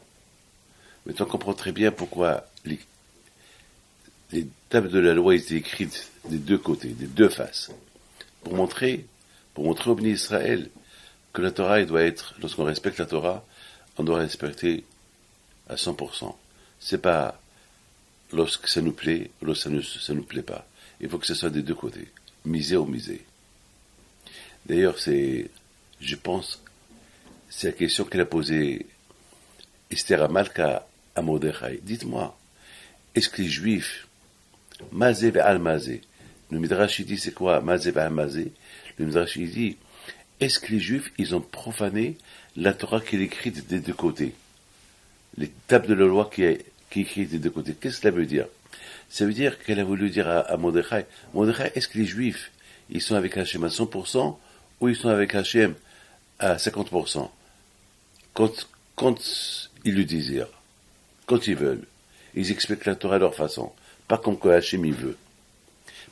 Maintenant, on comprend très bien pourquoi les tables de la loi étaient écrites des deux côtés, des deux faces, pour montrer au béni Israël que la Torah, lorsqu'on respecte la Torah, on doit respecter à 100%. C'est pas lorsque ça nous plaît, ou lorsque ça nous plaît pas. Il faut que ce soit des deux côtés, miser ou miser. D'ailleurs, je pense, c'est la question qu'elle a posée Esther Amalka à Mordechai. Dites-moi, est-ce que les Juifs, Mazé ve'al Mazé, le Midrash il dit c'est quoi Mazé ve'al Mazé? Le Midrash il dit, est-ce que les Juifs, ils ont profané la Torah qui est écrite des deux côtés? Les tables de la loi qui est écrite des deux côtés. Qu'est-ce que cela veut dire? Ça veut dire qu'elle a voulu dire à Mordechai, est-ce que les Juifs, ils sont avec Hachem à 100% ou ils sont avec Hachem à 50%? Quand ils le désirent, quand ils veulent, ils expliquent la Torah à leur façon, pas comme que Hachem il veut.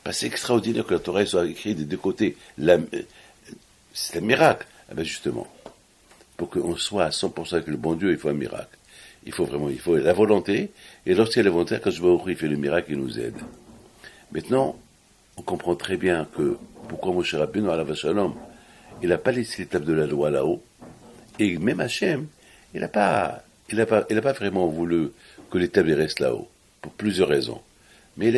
Parce que c'est extraordinaire que la Torah soit écrite des deux côtés. C'est un miracle. Ah ben justement, pour qu'on soit à 100% avec le bon Dieu, il faut un miracle. Il faut la volonté, et lorsqu'il y a la volonté, quand je vois il fait le miracle, il nous aide. Maintenant, on comprend très bien que pourquoi Moshe Rabbeinu, alav shalom, il n'a pas laissé l'étape de la loi là-haut, et même Hachem, il n'a pas vraiment voulu que l'étape reste là-haut, pour plusieurs raisons. Mais il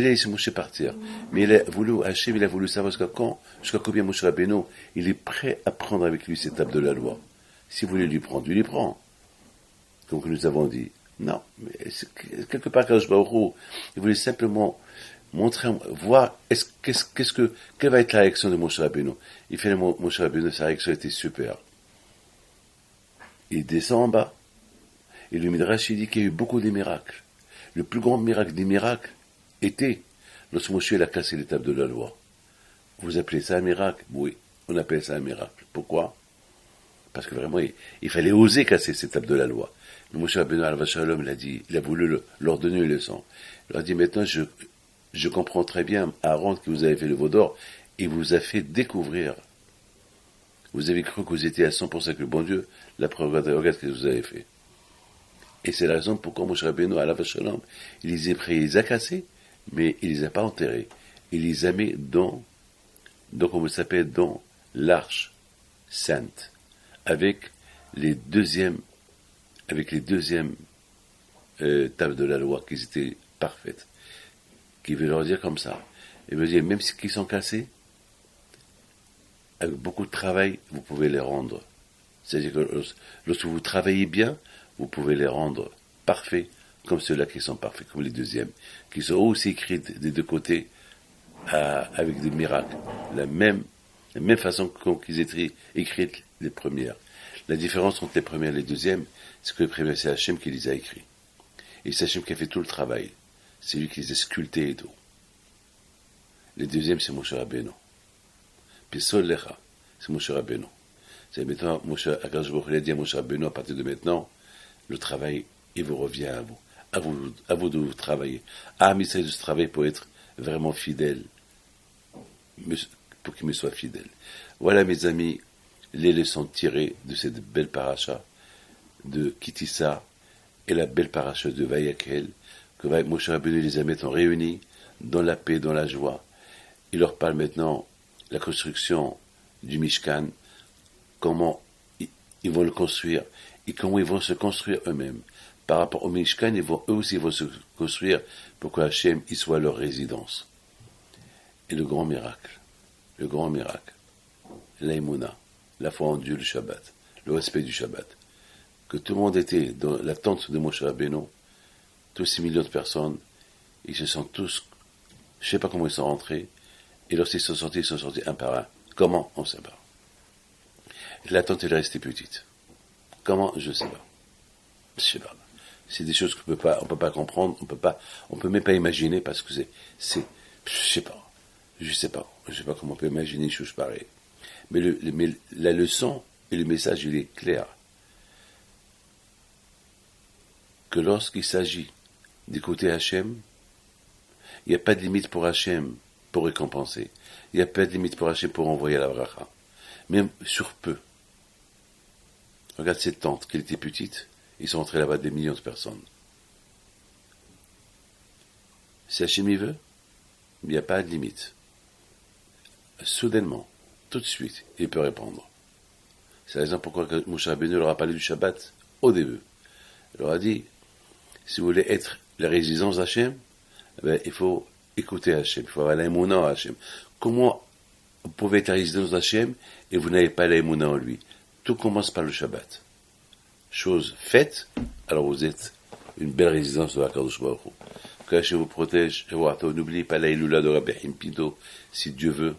a laissé Moshe partir. Mais Hachem, il a voulu savoir jusqu'à combien Moshe Rabbeinu, il est prêt à prendre avec lui cette étape de la loi. Si vous voulez lui prendre, il lui prend. Comme nous avons dit. Non, mais quelque part, Kadosh Baruch Hu, il voulait simplement montrer, voir, quelle va être la réaction de Moshe Rabbeinu. Il fait Moshe Rabbeinu, sa réaction était super. Il descend en bas, et le Midrash il dit qu'il y a eu beaucoup de miracles. Le plus grand miracle des miracles était lorsque Moshe a cassé l'étape de la loi. Vous appelez ça un miracle? Oui, on appelle ça un miracle. Pourquoi? Parce que vraiment, il fallait oser casser cette étape de la loi. Le Moshe Rabbeinu alav shalom il a voulu leur donner une leçon. Il leur a dit, maintenant, je comprends très bien, Aaron, que vous avez fait le veau d'or, et vous a fait découvrir. Vous avez cru que vous étiez à 100% avec le bon Dieu, la preuve, regarde ce que vous avez fait. Et c'est la raison pourquoi Moshe Rabbeinu alav shalom, il les a cassés, mais il les a pas enterrés. Il les a mis dans comment ça s'appelle, dans l'arche sainte, avec les deuxièmes tables de la loi qui étaient parfaites. Qui veut leur dire comme ça. Il veut dire, même si ils sont cassés, avec beaucoup de travail, vous pouvez les rendre. C'est-à-dire que lorsque vous travaillez bien, vous pouvez les rendre parfaits, comme ceux-là qui sont parfaits, comme les deuxièmes, qui sont aussi écrits des deux côtés, avec des miracles. La même façon qu'ils étaient écrites les premières. La différence entre les premières et les deuxièmes, c'est que les premières, c'est Hachem qui les a écrits. Et c'est Hachem qui a fait tout le travail. C'est lui qui les a sculptés et tout. Les deuxièmes, c'est Moshe Rabbeinu. Puis Sol Lecha, c'est Moshe Rabbeinu. C'est maintenant, Akadosh Baruch Hu a dit à Moshe Rabbeinu, à partir de maintenant, le travail, il vous revient à vous. À vous de vous travailler. À Israël de se travailler pour être vraiment fidèle. Pour qu'il me soit fidèle. Voilà, mes amis, les leçons tirées de cette belle paracha de Kitissa et la belle paracha de Vayakel, que Moshe Rabbeinu les a maintenant réunis dans la paix, dans la joie. Il leur parle maintenant de la construction du Mishkan, comment ils vont le construire et comment ils vont se construire eux-mêmes. Par rapport au Mishkan, eux aussi vont se construire pour que Hachem y soit leur résidence. Et le grand miracle, l'aïmouna, la foi en Dieu, le Shabbat, le respect du Shabbat, que tout le monde était dans la tente de Moshe Rabbeinu, tous ces millions de personnes, ils se sont tous, je ne sais pas comment ils sont rentrés, et lorsqu'ils sont sortis un par un. Comment? On ne sait pas. La tente est restée petite. Comment? Je ne sais pas. Je ne sais pas. C'est des choses qu'on on peut pas comprendre, on peut même pas imaginer parce que je sais pas comment on peut imaginer une chose pareille. Mais la leçon et le message, il est clair. Que lorsqu'il s'agit d'écouter Hachem, il n'y a pas de limite pour Hachem pour récompenser. Il n'y a pas de limite pour Hachem pour envoyer la bracha. Même sur peu. Regarde cette tente, qu'elle était petite, ils sont entrés là-bas des millions de personnes. Si Hachem y veut, il n'y a pas de limite. Soudainement, tout de suite, il peut répondre. C'est la raison pourquoi Moshe Rabbeinu leur a parlé du Shabbat au début. Il leur a dit, si vous voulez être la résidence d'Hachem, il faut écouter Hachem, il faut avoir l'aïmouna à Hachem. Comment vous pouvez être la résidence d'Hachem et vous n'avez pas l'aïmouna en lui? Tout commence par le Shabbat. Chose faite, alors vous êtes une belle résidence de la Akadosh Baruch Hu. Que Hachem vous protège. N'oubliez pas la Iloula de Rabbi Pinto, si Dieu veut,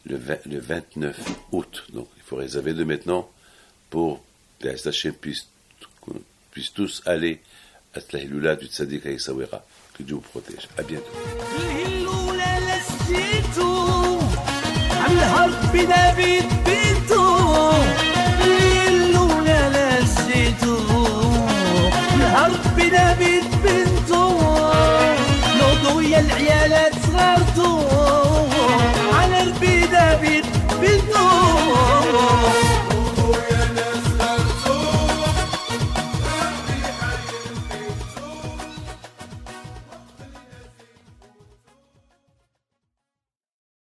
le 29 août. Donc il faut réserver de maintenant pour que Hachem puisse tous aller à la Iloula du Tzadik Aïsawera. Que Dieu vous protège. À bientôt. العيالات صغرتو على ربي دافيد بنتو